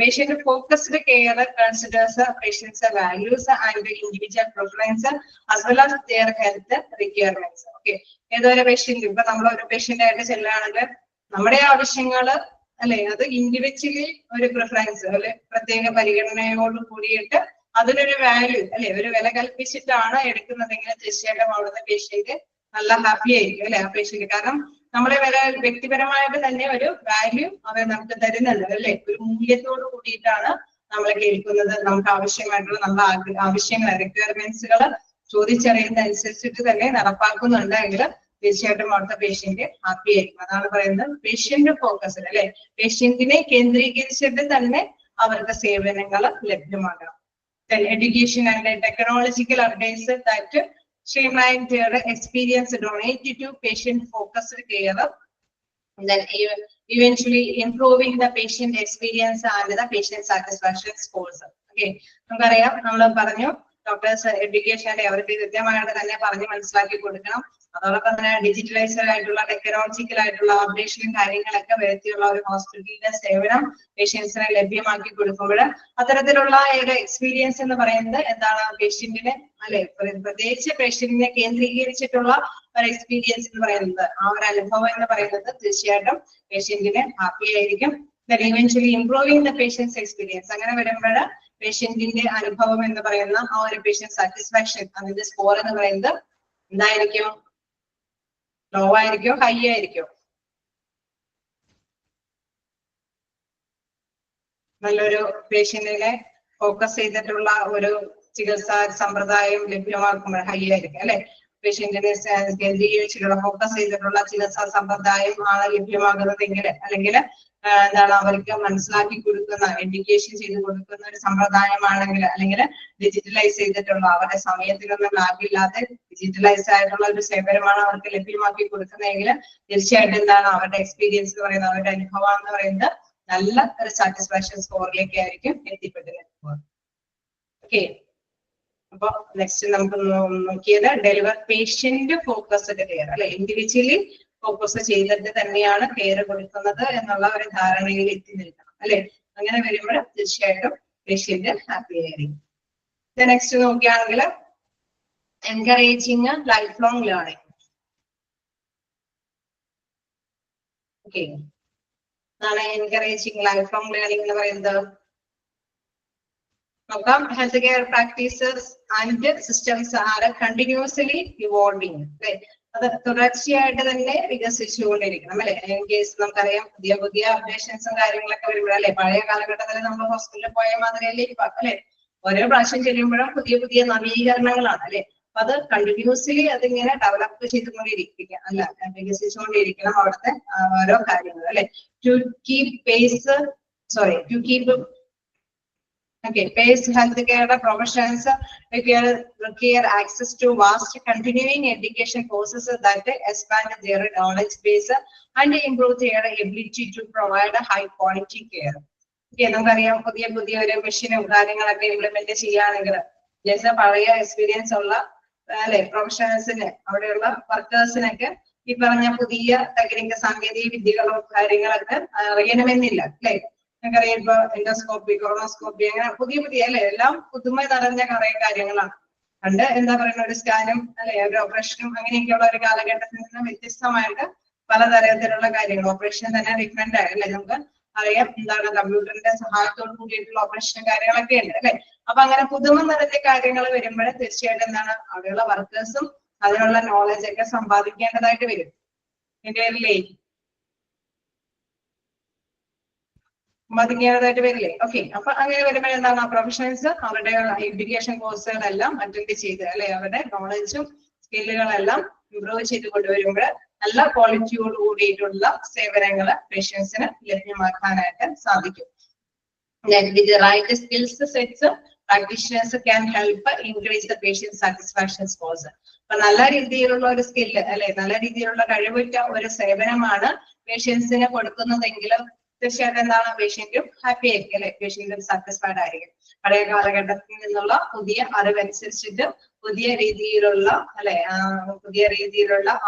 Patient focused care considers patients values and individual preference as well as their health requirements. Okay. ഏതൊരു പേഷ്യന്റ് ഇപ്പൊ നമ്മൾ ഒരു പേഷ്യന്റ് ആയിട്ട് ചെല്ലുകയാണെങ്കിൽ നമ്മുടെ ആവശ്യങ്ങള് അല്ലെ അത് ഇൻഡിവിജ്വലി ഒരു പ്രിഫറൻസ് അല്ലെ പ്രത്യേക പരിഗണനയോട് കൂടിയിട്ട് അതിനൊരു വാല്യൂ അല്ലെ ഒരു വില കൽപ്പിച്ചിട്ടാണ് എടുക്കുന്നതെങ്കിൽ തീർച്ചയായിട്ടും അവിടുത്തെ പേഷ്യന്റ് നല്ല ഹാപ്പി ആയിരിക്കും അല്ലെ ആ പേഷ്യന്റ്. കാരണം നമ്മുടെ വ്യക്തിപരമായിട്ട് തന്നെ ഒരു വാല്യൂ അവർ നമുക്ക് തരുന്നുണ്ട് അല്ലെ. ഒരു മൂല്യത്തോട് കൂടിയിട്ടാണ് നമ്മൾ കേൾക്കുന്നത്. നമുക്ക് ആവശ്യമായിട്ടുള്ള നമ്മുടെ ആവശ്യങ്ങൾ റിക്വയർമെന്റ്സുകൾ ചോദിച്ചറിയുന്നതനുസരിച്ചിട്ട് തന്നെ നടപ്പാക്കുന്നുണ്ടെങ്കിൽ തീർച്ചയായിട്ടും അവിടുത്തെ പേഷ്യന്റ് ഹാപ്പി ആയിരിക്കും. അതാണ് പറയുന്നത് പേഷ്യന്റ് ഫോക്കസ്ഡ് അല്ലെ. പേഷ്യന്റിനെ കേന്ദ്രീകരിച്ചിട്ട് തന്നെ അവർക്ക് സേവനങ്ങൾ ലഭ്യമാകണം. Education and technological updates that streamline their experience donated to patient focused care, then eventually improving the patient experience and the patient satisfaction scores. Okay. നമുക്കറിയാം നമ്മൾ പറഞ്ഞു ഡോക്ടേഴ്സ് എഡ്യൂക്കേഷൻ അവർക്ക് കൃത്യമായിട്ട് തന്നെ പറഞ്ഞ് മനസ്സിലാക്കി കൊടുക്കണം. അതോടൊപ്പം തന്നെ ഡിജിറ്റലൈസ്ഡ് ആയിട്ടുള്ള ടെക്നോളജിക്കൽ ആയിട്ടുള്ള അപ്ഡേഷനും കാര്യങ്ങളൊക്കെ വരുത്തിയുള്ള ഒരു ഹോസ്പിറ്റലിന്റെ സേവനം പേഷ്യൻസിനെ ലഭ്യമാക്കി കൊടുക്കുമ്പോൾ അത്തരത്തിലുള്ള ഒരു എക്സ്പീരിയൻസ് എന്ന് പറയുന്നത് എന്താണ് പേഷ്യന്റിനെ അല്ലെ പ്രത്യേകിച്ച് പേഷ്യന്റിനെ കേന്ദ്രീകരിച്ചിട്ടുള്ള ഒരു എക്സ്പീരിയൻസ് എന്ന് പറയുന്നത് ആ ഒരു അനുഭവം എന്ന് പറയുന്നത് തീർച്ചയായിട്ടും പേഷ്യന്റിനെ ഹാപ്പി ആയിരിക്കും. Eventually improving the patients experience അങ്ങനെ വരുമ്പോൾ പേഷ്യന്റിന്റെ അനുഭവം എന്ന് പറയുന്ന ആ ഒരു പേഷ്യന്റ് സാറ്റിസ്ഫാക്ഷൻ അതിന്റെ സ്കോർ എന്ന് പറയുന്നത് എന്തായിരിക്കും? ലോ ആയിരിക്കോ ഹൈ ആയിരിക്കോ? നല്ലൊരു പേഷ്യന്റിനെ ഫോക്കസ് ചെയ്തിട്ടുള്ള ഒരു ചികിത്സാ സമ്പ്രദായം ലഭ്യമാക്കുമ്പോൾ ഹൈ ആയിരിക്കും അല്ലെ. പേഷ്യന്റിനെ കേന്ദ്രീകരിച്ചിട്ടുള്ള ഫോക്കസ് ചെയ്തിട്ടുള്ള ചികിത്സാ സമ്പ്രദായം ആണ് ലഭ്യമാകുന്നതെങ്കിൽ അല്ലെങ്കിൽ എന്താണ് അവർക്ക് മനസ്സിലാക്കി കൊടുക്കുന്ന എഡ്യൂക്കേഷൻ ചെയ്ത് കൊടുക്കുന്ന ഒരു സമ്പ്രദായമാണെങ്കിൽ അല്ലെങ്കിൽ ഡിജിറ്റലൈസ് ചെയ്തിട്ടുള്ള അവരുടെ സമയത്തിനൊന്നും ലാഗില്ലാതെ ഡിജിറ്റലൈസ് ആയിട്ടുള്ള ഒരു സേവനമാണ് അവർക്ക് ലഭ്യമാക്കി കൊടുക്കുന്നതെങ്കിൽ തീർച്ചയായിട്ടും എന്താണ് അവരുടെ എക്സ്പീരിയൻസ് എന്ന് പറയുന്നത് അവരുടെ അനുഭവം എന്ന് പറയുന്നത് നല്ല ഒരു സാറ്റിസ്ഫാക്ഷൻ സ്കോറിലേക്ക് ആയിരിക്കും എത്തിപ്പെടുന്നത്. ഓക്കെ. അപ്പൊ നെക്സ്റ്റ് നമുക്ക് നോക്കിയത് ഡെലിവർ പേഷ്യന്റ് ഫോക്കസ്ഡ് കെയർ അല്ലെ. ഇൻഡിവിജ്വലി ഫോക്കസ് ചെയ്തിട്ട് തന്നെയാണ് കെയർ കൊടുക്കുന്നത് എന്നുള്ള ഒരു ധാരണയിൽ എത്തി നിൽക്കണം അല്ലെ. അങ്ങനെ വരുമ്പോൾ തീർച്ചയായിട്ടും പേഷ്യന്റ് ഹാപ്പി ആയിരിക്കും. നെക്സ്റ്റ് നോക്കുകയാണെങ്കിൽ encouraging life long learning. Okay. അതാണ് എൻകറേജിങ് ലൈഫ് ലോങ് ലേണിംഗ് എന്ന് പറയുന്നത്. നോക്കാം. Health care practices and systems R continuously evolving അല്ലെ. അത് തുടർച്ചയായിട്ട് തന്നെ വികസിച്ചുകൊണ്ടിരിക്കണം അല്ലെ. ഇൻ കേസ് നമുക്കറിയാം പുതിയ പുതിയ അപ്ഡേഷൻസും കാര്യങ്ങളൊക്കെ വരുമ്പോഴല്ലേ പഴയ കാലഘട്ടത്തിൽ നമ്മൾ ഹോസ്പിറ്റലിൽ പോയ മാതിരിയല്ലേ ഇപ്പൊ അല്ലെ. ഓരോ പ്രാവശ്യം ചെല്ലുമ്പോഴും പുതിയ പുതിയ നവീകരണങ്ങളാണ് അല്ലെ. അപ്പൊ അത് കണ്ടിന്യൂസ്ലി അതിങ്ങനെ ഡെവലപ്പ് ചെയ്തുകൊണ്ടിരിക്കുക അല്ല വികസിച്ചുകൊണ്ടിരിക്കണം അവിടുത്തെ ഓരോ കാര്യങ്ങൾ അല്ലെ. To keep Okay, pays healthcare professionals require access to vast continuing education courses that expand their knowledge base and improve their ability to provide high quality care. Okay, നമുക്കറിയാം പുതിയ ഒരു മെഷീനും കാര്യങ്ങളൊക്കെ ഇംപ്ലിമെന്റ് ചെയ്യുകയാണെങ്കിൽ ജസ്റ്റ് പഴയ എക്സ്പീരിയൻസ് ഉള്ള അല്ലെ പ്രൊഫഷണൽസിന് അവിടെയുള്ള വർക്കേഴ്സിനൊക്കെ ഈ പറഞ്ഞ പുതിയ ടെക്നിക്ക് സാങ്കേതിക വിദ്യകളോ കാര്യങ്ങളൊക്കെ അറിയണമെന്നില്ല അല്ലെ. നമുക്കറിയാം ഇപ്പൊ എൻഡോസ്കോപ്പി കൊറോണോസ്കോപ്പി അങ്ങനെ പുതിയ അല്ലെ എല്ലാം പുതുമ നിറഞ്ഞ കുറെ കാര്യങ്ങളാണ്. പണ്ട് എന്താ പറയുന്ന ഒരു സ്കാനും അല്ലെ ഒരു ഓപ്പറേഷനും അങ്ങനെയൊക്കെയുള്ള ഒരു കാലഘട്ടത്തിൽ നിന്ന് വ്യത്യസ്തമായിട്ട് പലതരത്തിലുള്ള കാര്യങ്ങൾ ഓപ്പറേഷൻ തന്നെ ഡിഫറെന്റ് ആയി അല്ലെ. നമുക്ക് അറിയാം എന്താണ് കമ്പ്യൂട്ടറിന്റെ സഹായത്തോട് കൂടിയിട്ടുള്ള ഓപ്പറേഷനും കാര്യങ്ങളൊക്കെ ഉണ്ട് അല്ലെ. അപ്പൊ അങ്ങനെ പുതുമ നിറഞ്ഞ കാര്യങ്ങൾ വരുമ്പോൾ തീർച്ചയായിട്ടും എന്താണ് അവിടെയുള്ള വർക്കേഴ്സും അതിനുള്ള നോളജ് ഒക്കെ സമ്പാദിക്കേണ്ടതായിട്ട് വരും. ഇതില്ലേ സമ്പാദിക്കേണ്ടതായിട്ട് വരില്ലേ? ഓക്കെ, അപ്പൊ അങ്ങനെ വരുമ്പോൾ എന്താണ് പ്രൊഫഷണൽസ് അവരുടെ എഡ്യൂക്കേഷൻ കോഴ്സുകളെല്ലാം അറ്റൻഡ് ചെയ്ത് അല്ലെ അവരുടെ നോളജും സ്കില്ലുകളെല്ലാം ഇംപ്രൂവ് ചെയ്ത് കൊണ്ടുവരുമ്പോൾ നല്ല ക്വാളിറ്റിയോട് കൂടിയിട്ടുള്ള സേവനങ്ങൾ പേഷ്യൻസിന് ലഭ്യമാക്കാനായിട്ട് സാധിക്കും. With the right skills sets, practitioners can help increase the patient satisfaction scores. അപ്പൊ നല്ല രീതിയിലുള്ള ഒരു സ്കില്ല് അല്ലെ നല്ല രീതിയിലുള്ള കഴിവുറ്റ ഒരു സേവനമാണ് പേഷ്യൻസിന് കൊടുക്കുന്നതെങ്കിൽ തീർച്ചയായിട്ടും എന്താണ് പേഷ്യന്റും ഹാപ്പി ആയിരിക്കും അല്ലെ. പേഷ്യന്റും സാറ്റിസ്ഫൈഡ് ആയിരിക്കും. പഴയ കാലഘട്ടത്തിൽ നിന്നുള്ള പുതിയ അറിവനുസരിച്ചിട്ട് പുതിയ രീതിയിലുള്ള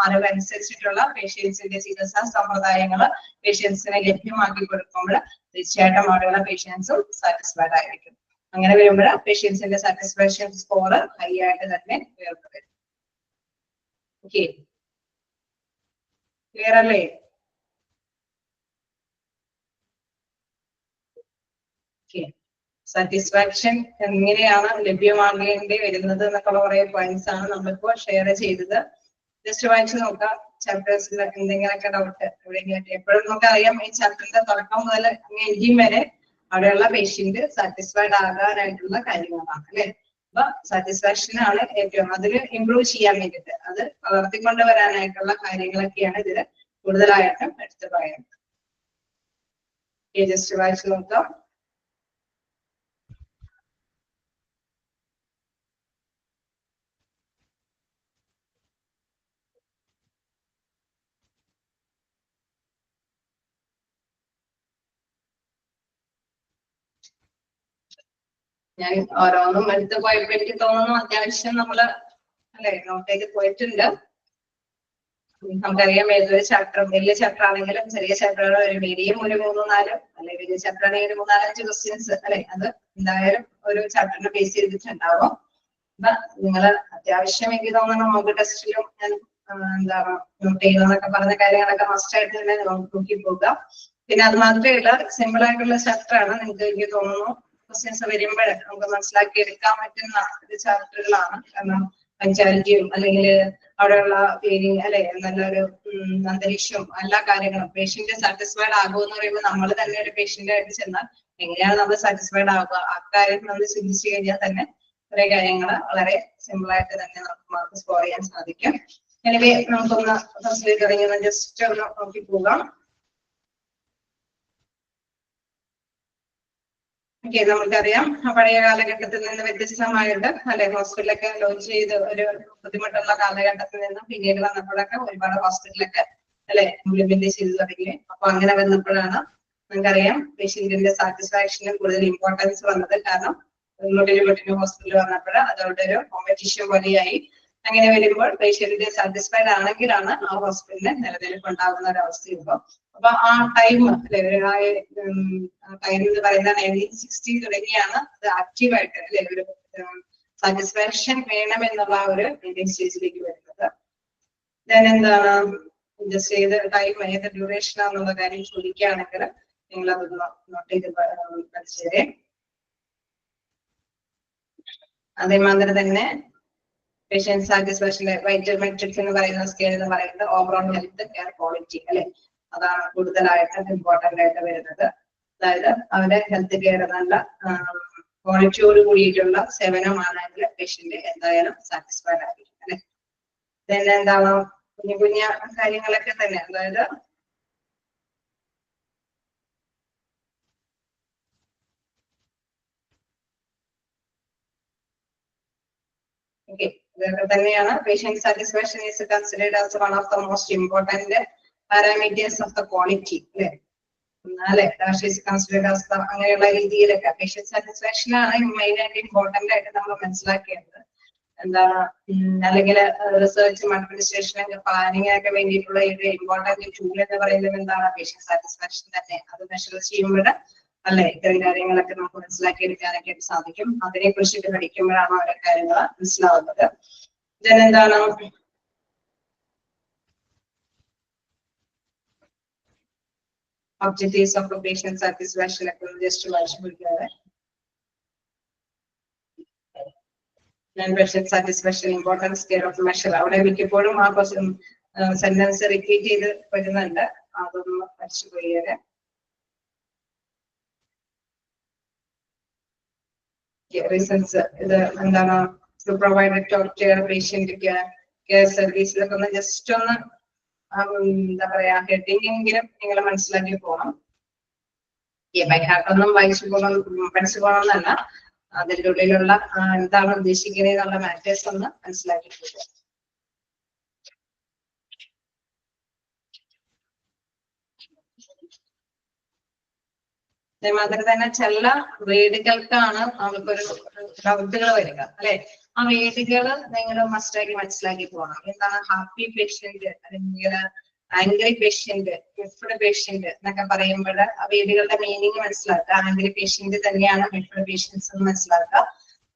അറിവനുസരിച്ചിട്ടുള്ള പേഷ്യൻസിന്റെ ചികിത്സാ സമ്പ്രദായങ്ങൾ പേഷ്യൻസിനെ ലഭ്യമാക്കി കൊടുക്കുമ്പോൾ തീർച്ചയായിട്ടും അവിടെയുള്ള പേഷ്യൻസും സാറ്റിസ്ഫൈഡ് ആയിരിക്കും. അങ്ങനെ വരുമ്പോൾ പേഷ്യൻസിന്റെ സാറ്റിസ്ഫാക്ഷൻ സ്കോർ ഹൈ ആയിട്ട് തന്നെ ഉയർന്നു വരും. ഓക്കെ, ക്ലിയർ അല്ലേ? സാറ്റിസ്ഫാക്ഷൻ എങ്ങനെയാണ് ലഭ്യമാകേണ്ടി വരുന്നത് എന്നൊക്കെയുള്ള കുറെ പോയിന്റ്സ് ആണ് നമ്മളിപ്പോ ഷെയർ ചെയ്തത്. ജസ്റ്റ് വായിച്ചു നോക്കാം. ചാപ്റ്റേഴ്സിൽ എന്തെങ്കിലുമൊക്കെ ഡൗട്ട് എവിടെയെങ്കിലും എപ്പോഴും നമുക്കറിയാം ഈ ചാപ്റ്ററിന്റെ തുടക്കം മുതൽ എൻഡിങ് വരെ അവിടെയുള്ള പേഷ്യന്റ് സാറ്റിസ്ഫൈഡ് ആകാനായിട്ടുള്ള കാര്യങ്ങളാണ് അല്ലെ. അപ്പൊ സാറ്റിസ്ഫാക്ഷൻ ആണ് ഏറ്റവും അതിന് ഇംപ്രൂവ് ചെയ്യാൻ വേണ്ടിയിട്ട് അത് വളർത്തിക്കൊണ്ടുവരാനായിട്ടുള്ള കാര്യങ്ങളൊക്കെയാണ് ഇതിൽ കൂടുതലായിട്ടും എടുത്തു പറയുന്നത്. ജസ്റ്റ് വായിച്ചു നോക്കാം. ഞാൻ ഓരോന്നും എടുത്ത് പോയപ്പോ എനിക്ക് തോന്നുന്നു അത്യാവശ്യം നമ്മള് അല്ലെ നോട്ട് ചെയ്ത് പോയിട്ടുണ്ട്. നമുക്കറിയാം ഏതൊരു ചാപ്റ്റർ വലിയ ചാപ്റ്റർ ആണെങ്കിലും ചെറിയ ചാപ്റ്ററുകൾ ഒരു മീഡിയം ഒരു 3-4 അല്ലെ വലിയ ചാപ്റ്റർ ആണെങ്കിൽ 3-4-5 ക്വസ്റ്റ്യൻസ് അല്ലെ അത് എന്തായാലും ഒരു ചാപ്റ്ററിനെ ബേസ് ചെയ്തിട്ടുണ്ടാവും. അപ്പൊ നിങ്ങള് അത്യാവശ്യം എനിക്ക് തോന്നുന്നു മോക്ക് ടെസ്റ്റിലും എന്താണ് നോട്ട് ചെയ്യുന്നതൊക്കെ പറഞ്ഞ കാര്യങ്ങളൊക്കെ മസ്റ്റ് ആയിട്ട് തന്നെ നോക്കി പോകുക. പിന്നെ അത് മാത്രമല്ല സിമ്പിൾ ആയിട്ടുള്ള ചാപ്റ്റർ ആണ്. നിങ്ങൾക്ക് എനിക്ക് തോന്നുന്നു ക്വസ്റ്റ്യൻസ് വരുമ്പോൾ നമുക്ക് മനസ്സിലാക്കി എടുക്കാൻ പറ്റുന്ന ഒരു ചാപ്റ്ററുകളാണ്. കാരണം പഞ്ചായത്തിയും അല്ലെങ്കിൽ അവിടെയുള്ള ഫീലിംഗ് അല്ലെ നല്ലൊരു അന്തരീക്ഷവും എല്ലാ കാര്യങ്ങളും പേഷ്യന്റ് സാറ്റിസ്ഫൈഡ് ആകുമെന്ന് പറയുമ്പോൾ നമ്മൾ തന്നെ ഒരു പേഷ്യന്റ് ആയിട്ട് ചെന്നാൽ എങ്ങനെയാണ് നമ്മൾ സാറ്റിസ്ഫൈഡ് ആവുക ആ കാര്യം നമ്മൾ ചിന്തിച്ചു കഴിഞ്ഞാൽ തന്നെ കുറെ കാര്യങ്ങൾ വളരെ സിമ്പിൾ ആയിട്ട് തന്നെ നമുക്ക് മാർക്ക് സ്കോർ ചെയ്യാൻ സാധിക്കും. എനിവേ നമുക്കൊന്ന് ഫസ്റ്റിലേക്ക് ഇറങ്ങി ജസ്റ്റ് ഒന്ന് നോക്കി പോകാം. ഓക്കെ, നമുക്കറിയാം പഴയ കാലഘട്ടത്തിൽ നിന്ന് വ്യത്യസ്തമായിട്ട് അല്ലെ ഹോസ്പിറ്റലൊക്കെ ലോഞ്ച് ചെയ്ത് ഒരു ബുദ്ധിമുട്ടുള്ള കാലഘട്ടത്തിൽ നിന്നും പിന്നീട് വന്നപ്പോഴൊക്കെ ഒരുപാട് ഹോസ്പിറ്റലൊക്കെ അല്ലെ ഇംപ്ലിമെന്റ് ചെയ്ത് തുടങ്ങി. അപ്പൊ അങ്ങനെ വന്നപ്പോഴാണ് നമുക്കറിയാം പേഷ്യന്റിന്റെ സാറ്റിസ്ഫാക്ഷന് കൂടുതൽ ഇമ്പോർട്ടൻസ് വന്നത്. കാരണം മുട്ടിന് ഹോസ്പിറ്റൽ വന്നപ്പോൾ അതോടെ ഒരു കോമ്പറ്റീഷൻ പോലെയായി. അങ്ങനെ വരുമ്പോൾ പേഷ്യന്റ് സാറ്റിസ്ഫൈഡ് ആണെങ്കിലാണ് ആ ഹോസ്പിറ്റലിന് നിലനിൽപ്പ് ഉണ്ടാകുന്ന ഒരു അവസ്ഥയുമ്പോൾ. അപ്പൊ ആ ടൈം അല്ലെ ടൈം എന്ന് പറയുന്ന 1960 തുടങ്ങിയാണ് അത് ആക്റ്റീവായിട്ട് അല്ലെ ഒരു സാറ്റിസ്ഫാക്ഷൻ വേണമെന്നുള്ള ഒരു മീഡിയം സ്റ്റേജിലേക്ക് വരുന്നത്. ഞാൻ എന്താണ് ജസ്റ്റ് ഏത് ടൈം ഏത് ഡ്യൂറേഷൻ ആണെന്നുള്ള കാര്യം ചോദിക്കുകയാണെങ്കിൽ നിങ്ങൾ അത് നോട്ട് ചെയ്ത് പഠിച്ചേരെ. അതേമാതിരി തന്നെ പേഷ്യന്റ് സാറ്റിസ്ഫാക്ഷൻ വൈറ്റൽ മെട്രിക്സ് എന്ന് പറയുന്ന സ്കെയിൽ എന്ന് പറയുന്നത് ഓവറോൾ ഹെൽത്ത് കെയർ ക്വാളിറ്റി അല്ലെ അതാണ് കൂടുതലായിട്ട് ഇമ്പോർട്ടന്റ് ആയിട്ട് വരുന്നത്. അതായത് അവരുടെ ഹെൽത്ത് കെയർ നല്ല ക്വാളിറ്റിയോട് കൂടിയിട്ടുള്ള സേവനമാണെങ്കിൽ പേഷ്യന്റ് എന്തായാലും സാറ്റിസ്ഫൈഡ് ആയിരിക്കും അല്ലെ. പിന്നെ എന്താണ് കുഞ്ഞു കാര്യങ്ങളൊക്കെ തന്നെ അതായത് ഓക്കെ, ഇതൊക്കെ തന്നെയാണ് patient satisfaction is considered as one of the most important parameters of the quality അല്ലെ. അങ്ങനെയുള്ള രീതിയിലൊക്കെ പേഷ്യന്റ് സാറ്റിസ്ഫാക്ഷൻ ആണ് മെയിൻ ആയിട്ട് ഇമ്പോർട്ടന്റ് ആയിട്ട് നമ്മൾ മനസ്സിലാക്കേണ്ടത്. എന്താണ് അല്ലെങ്കിൽ റിസർച്ചും അഡ്മിനിസ്ട്രേഷനും പ്ലാനിങ്ങിനൊക്കെ വേണ്ടിയിട്ടുള്ള ഒരു ഇമ്പോർട്ടന്റ് ടൂൾ എന്ന് പറയുന്നത് എന്താണ്? പേഷ്യന്റ് സാറ്റിസ്ഫാക്ഷൻ തന്നെ. അത് മെഷർ ചെയ്യുമ്പോൾ അല്ലെ ഇത്തരം കാര്യങ്ങളൊക്കെ നമുക്ക് മനസ്സിലാക്കി എടുക്കാനൊക്കെ സാധിക്കും. അതിനെ കുറിച്ചിട്ട് പഠിക്കുമ്പോഴാണ് ഓരോ കാര്യങ്ങൾ മനസ്സിലാവുന്നത്. എന്താണ് objectives of the patient satisfaction ഒക്കെ ജസ്റ്റ് വായിച്ചു പിടിക്കാതെ. patient satisfaction importance care of measure അവിടെ മിക്കപ്പോഴും ആ സെന്റൻസ് റിപ്പീറ്റ് ചെയ്ത് വരുന്നുണ്ട്. അതൊന്ന് പഠിച്ചു പോയത്. റീസൺസ് ഇത് എന്താണ്? To provide top care patient care സർവീസിലൊക്കെ ഒന്ന് ജസ്റ്റ് ഒന്ന് എന്താ പറയാ ഹെഡിങ് എങ്കിലും നിങ്ങൾ മനസ്സിലാക്കി പോകണം. ബൈഹാർട്ടൊന്നും പഠിച്ചു പോകണമെന്നല്ല, അതിൻ്റെ ഉള്ളിലുള്ള എന്താണ് ഉദ്ദേശിക്കുന്നത് എന്നുള്ള മാറ്റേഴ്സ് ഒന്ന് മനസ്സിലാക്കി പോകുക. അതേമാതിരി തന്നെ ചില വേർഡുകൾക്കാണ് നമുക്കൊരു ഡൗട്ടുകൾ വരിക അല്ലെ. ആ വേർഡുകൾ നിങ്ങൾ മസ്റ്റാക്കി മനസ്സിലാക്കി പോകണം. എന്താണ് ഹാപ്പി പേഷ്യന്റ് അല്ലെങ്കിൽ ആംഗ്രി പേഷ്യന്റ്, മിഫ്ഡ് പേഷ്യന്റ് എന്നൊക്കെ പറയുമ്പോൾ ആ വേർഡുകളുടെ മീനിങ് മനസ്സിലാക്കുക. ആംഗ്രി പേഷ്യന്റ് തന്നെയാണ് മിഫ്ഡ് പേഷ്യൻസ് എന്ന് മനസ്സിലാക്കുക.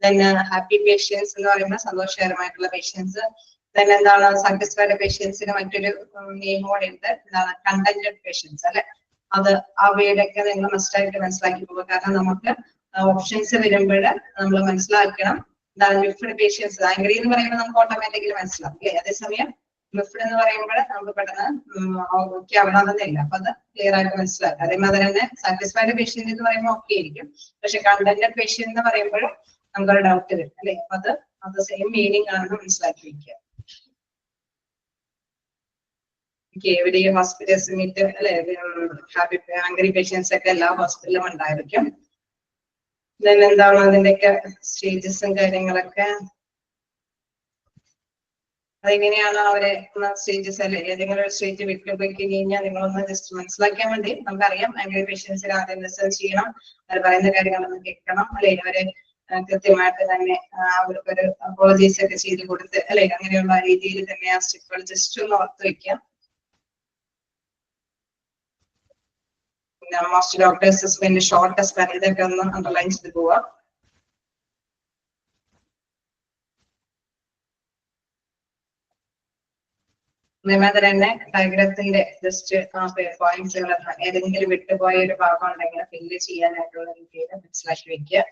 then ഹാപ്പി പേഷ്യൻസ് എന്ന് പറയുമ്പോൾ സന്തോഷകരമായിട്ടുള്ള പേഷ്യൻസ്. then എന്താണ് സാറ്റിസ്ഫൈഡ് പേഷ്യൻസിന് മറ്റൊരു നെയിം കൂടെ ഉണ്ട്, എന്താണ് കണ്ടന്റഡ് പേഷ്യൻസ് അല്ലെ. അത് ആ വേർഡൊക്കെ നിങ്ങൾ മസ്റ്റായിട്ട് മനസ്സിലാക്കി പോകുക. കാരണം നമുക്ക് ഓപ്ഷൻസ് വരുമ്പോൾ നമ്മൾ മനസ്സിലാക്കണം എന്താണ് മിഫ്ഡ് പേഷ്യൻസ്. ആംഗ്രി എന്ന് പറയുമ്പോൾ നമുക്ക് ഓട്ടോമാറ്റിക്കലി മനസ്സിലാവും അല്ലേ. അതേസമയം മിഫ്ഡ് എന്ന് പറയുമ്പോൾ നമുക്ക് പെട്ടെന്ന് ഓക്കെ ആവണമെന്നില്ല. അപ്പൊ അത് ക്ലിയർ ആയിട്ട് മനസ്സിലാക്കുക. അതേമാതിരി തന്നെ സാറ്റിസ്ഫൈഡ് പേഷ്യന്റ് എന്ന് പറയുമ്പോൾ ഓക്കെ ആയിരിക്കും. പക്ഷെ കണ്ടന്റഡ് പേഷ്യന്റ് എന്ന് പറയുമ്പോൾ നമുക്കൊരു ഡൗട്ട് വരും അല്ലെ. അപ്പൊ അത് സെയിം മീനിങ് ആണെന്ന് മനസ്സിലാക്കി വെക്കുക. എവിടെ ഹോസ്പിറ്റൽസ് മീറ്റ് അല്ലെ ഹാപ്പി ആംഗ്രി പേഷ്യൻസ് ഒക്കെ എല്ലാ ഹോസ്പിറ്റലിലും ഉണ്ടായിരിക്കും. എന്താണ് അതിന്റെയൊക്കെ സ്റ്റേജസും കാര്യങ്ങളൊക്കെ അതെങ്ങനെയാണ് അവരെ സ്റ്റേജസ് അല്ലെ. ഏതെങ്കിലും ഒരു സ്റ്റേജ് വിട്ടുപോയി കഴിഞ്ഞാൽ നിങ്ങളൊന്ന് ജസ്റ്റ് മനസ്സിലാക്കാൻ വേണ്ടി നമുക്കറിയാം ആംഗ്രി പേഷ്യൻസിന് ആദ്യം റിസർച്ച് ചെയ്യണം, അവർ പറയുന്ന കാര്യങ്ങളൊന്ന് കേൾക്കണം അല്ലെ. അവരെ കൃത്യമായിട്ട് തന്നെ അവർക്കൊരു അപ്പോളജീസ് ഒക്കെ ചെയ്ത് കൊടുത്ത് അല്ലെ. അങ്ങനെയുള്ള രീതിയിൽ തന്നെ ആ സ്റ്റെപ്പുകൾ ജസ്റ്റ് ഒന്ന് ഓർത്ത് വെക്കാം. most doctors spend a short span ഇതൊക്കെ ഒന്ന് അണ്ടർലൈൻ ചെയ്ത് പോവാ. അതേമാതിരി തന്നെ ഡയഗ്രത്തിന്റെ ജസ്റ്റ് പോയിന്റ്സുകൾ ഏതെങ്കിലും വിട്ടുപോയ ഒരു ഭാഗം ഉണ്ടെങ്കിൽ ഫില്ല് ചെയ്യാനായിട്ടുള്ള രീതിയിൽ മനസ്സിലാക്കി വെക്കുക.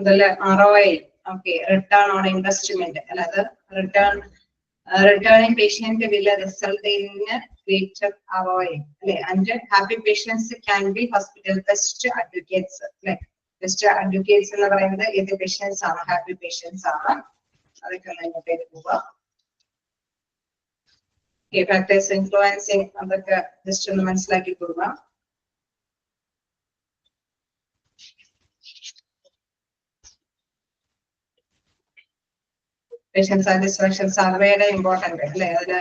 അതിൽ ROI okay return on investment അല്ലാതെ returning patient will result in greater ROI അല്ലെ. And happy patients can be hospital best advocates അല്ലെ. ബെസ്റ്റ് അഡ്വക്കേറ്റ്സ് എന്ന് പറയുന്നത് ഏത് പേഷ്യൻസ് ആണ്? ഹാപ്പി പേഷ്യൻസ് ആണ്. അതൊക്കെ ഒന്ന് പേര് പോവുക. ഫാക്ടേഴ്സ് ഇൻഫ്ലുവൻസിങ് അതൊക്കെ ജസ്റ്റ് ഒന്ന് മനസ്സിലാക്കി പോവുക. പേഷ്യന്റ് സാറ്റിസ്ഫാക്ഷൻ സർവേയുടെ ഇമ്പോർട്ടന്റ് അല്ലെ. അതിന്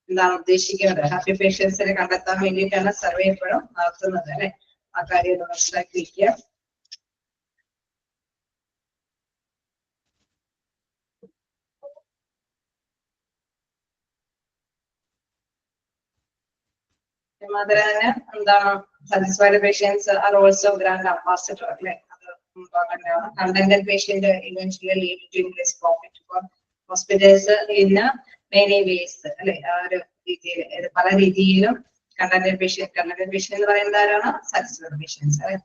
എന്താണ് ഉദ്ദേശിക്കുന്നത്? ഹാപ്പി പേഷ്യൻസിനെ കണ്ടെത്താൻ വേണ്ടിയിട്ടാണ് സർവേ എപ്പോഴും നടത്തുന്നത് അല്ലെ. ആ കാര്യം മനസ്സിലാക്കി വയ്ക്കുക. അതുമാതിരി തന്നെ എന്താണ് satisfied patients are also grand ambassador അല്ലെ. അത് ഇമ്പോർട്ടന്റ് ആണ്. Contented patient eventually lead to increase profit for hospitals in many ways അല്ലെ. ആ ഒരു രീതിയിൽ പല രീതിയിലും കണ്ടന്റഡ് പേഷ്യന്റ് എന്ന് പറയുന്നത് ആരാണ്? സാറ്റിസ്ഫൈഡ് പേഷ്യൻസ് അല്ലെ.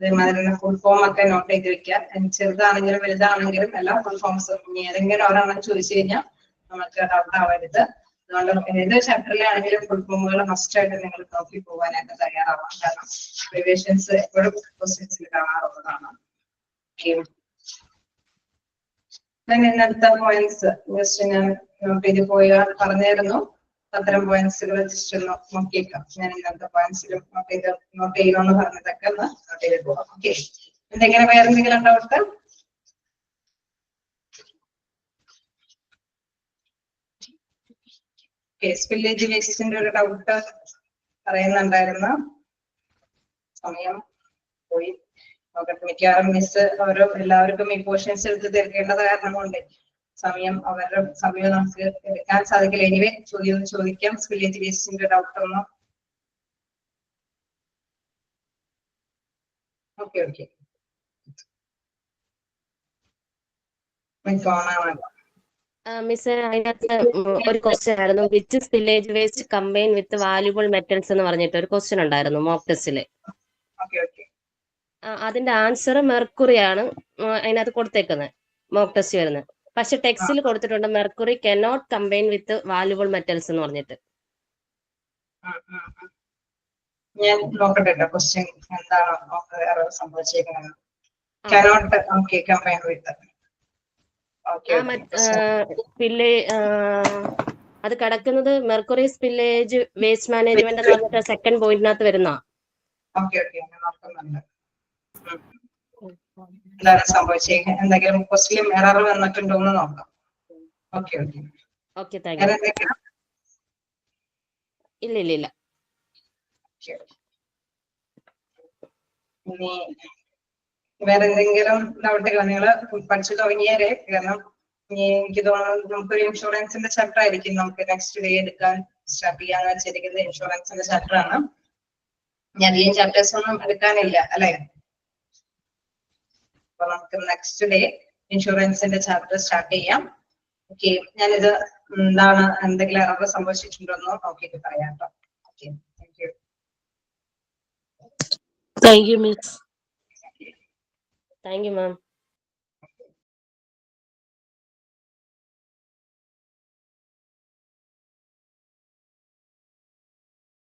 അതേമാതിരി ഫുൾ ഫോം ഒക്കെ നോട്ട് ചെയ്ത് വെക്കുക. ചെറുതാണെങ്കിലും വലുതാണെങ്കിലും എല്ലാ ഫുൾ ഫോംസും ഏതെങ്കിലും ഒരെണ്ണം ചോദിച്ചു കഴിഞ്ഞാൽ നമുക്ക് ഡൗട്ട് ആവരുത്. അതുകൊണ്ട് ഏത് ചാപ്റ്ററിലാണെങ്കിലും ഫുൾ ഫോമുകൾ മസ്റ്റ് ആയിട്ട് നിങ്ങൾ നോക്കി പോകാനായിട്ട് തയ്യാറാവാം. കാരണം റിവിഷൻസ് എപ്പോഴും ക്വസ്റ്റ്യൻസിൽ കാണാറുള്ളതാണ്. ഇന്നത്തെ പോയിന്റ്സ് ജസ്റ്റ് ഞാൻ നോട്ട് ചെയ്ത് പറഞ്ഞായിരുന്നു. അത്തരം പോയിന്റ്സുകൾ ജസ്റ്റ് ഒന്ന് നോക്കിയേക്കാം. ഞാൻ ഇന്നത്തെ പോയിന്റ്സിലും നോട്ട് ചെയ്യണമെന്ന് പറഞ്ഞതൊക്കെ ഒന്ന് നോട്ട് ചെയ്ത് പോകാം. ഓക്കെ, എന്തെങ്കിലും വേറെ എന്തെങ്കിലും ഡൗട്ട്? സ്പില്ലേജ് വേസ്റ്റിന്റെ ഒരു ഡൗട്ട് പറയുന്നുണ്ടായിരുന്നു. സമയം പോയി നോക്കട്ടെ. മിക്കവാറും മിസ് എല്ലാവർക്കും ഈ പോർഷൻസ് എടുത്ത് തീർക്കേണ്ടത് കാരണം കൊണ്ട് സമയം നമുക്ക് എടുക്കാൻ സാധിക്കില്ല. എനിവേ ചോദിക്കാം. സ്പില്ലേജ് വേസ്റ്റിന്റെ ഡൗട്ട് ഒന്നും. ഓക്കെ മിസ്, അതിനകത്ത് ഒരു ക്വസ്റ്റ്യൻ ആയിരുന്നു, which spillage waste combine with valuable metals എന്ന് പറഞ്ഞിട്ട് ഒരു ക്വസ്റ്റ്യൻ ഉണ്ടായിരുന്നു മോക്ക് ടെസ്റ്റില്. അതിന്റെ ആൻസർ മെർക്കുറി ആണ് അതിനകത്ത് കൊടുത്തേക്കുന്നത്, മോക്ക് ടെസ്റ്റ് വരുന്നത്. പക്ഷെ ടെക്സ്റ്റിൽ കൊടുത്തിട്ടുണ്ട് mercury cannot combine with valuable metals എന്ന് പറഞ്ഞിട്ട്. ഞാൻ നോക്കട്ടെ ക്വസ്റ്റ്യൻ എന്താണ് സംഭവിച്ചേക്കുന്നത്. അത് കിടക്കുന്നത് മെർക്കുറി സ്പില്ലേജ് വേസ്റ്റ് മാനേജ്മെന്റ് എന്ന് പറഞ്ഞിട്ട് സെക്കൻഡ് പോയിന്റിനകത്ത് വരുന്ന. എന്താണ് സംഭവിച്ചേക്കുന്നത്, എന്തെങ്കിലും ക്വസ്റ്റ്യൻ എറർ വന്നിട്ടുണ്ടോ എന്ന് നോക്കാം. Okay, thank you. ഇല്ല. ഇനി വേറെ എന്തെങ്കിലും ഡൗട്ടുകൾ നിങ്ങൾ പഠിച്ചു തുടങ്ങിയാലേ, കാരണം ഇനി എനിക്ക് തോന്നുന്നു നമുക്കൊരു ഇൻഷുറൻസിന്റെ ചാപ്റ്റർ ആയിരിക്കും നമുക്ക് നെക്സ്റ്റ് ഡേ എടുക്കാൻ സ്റ്റാർട്ട് ചെയ്യാന്ന് വെച്ചിരിക്കുന്നത്. ഇൻഷുറൻസിന്റെ ചാപ്റ്റർ ആണ്. ഇനി അധികം ചാപ്റ്റേഴ്സ് ഒന്നും എടുക്കാനില്ല അല്ലെ. അപ്പൊ നമുക്ക് നെക്സ്റ്റ് ഡേ ഇൻഷുറൻസിന്റെ ചാപ്റ്റർ സ്റ്റാർട്ട് ചെയ്യാം. ഓക്കെ, ഞാനിത് എന്താണ് എന്തെങ്കിലും എറർ സംഭവിച്ചിട്ടുണ്ടോ നോക്കിയിട്ട് പറയാം കേട്ടോ. Okay, thank you. Thank you, Miss. Thank you, ma'am.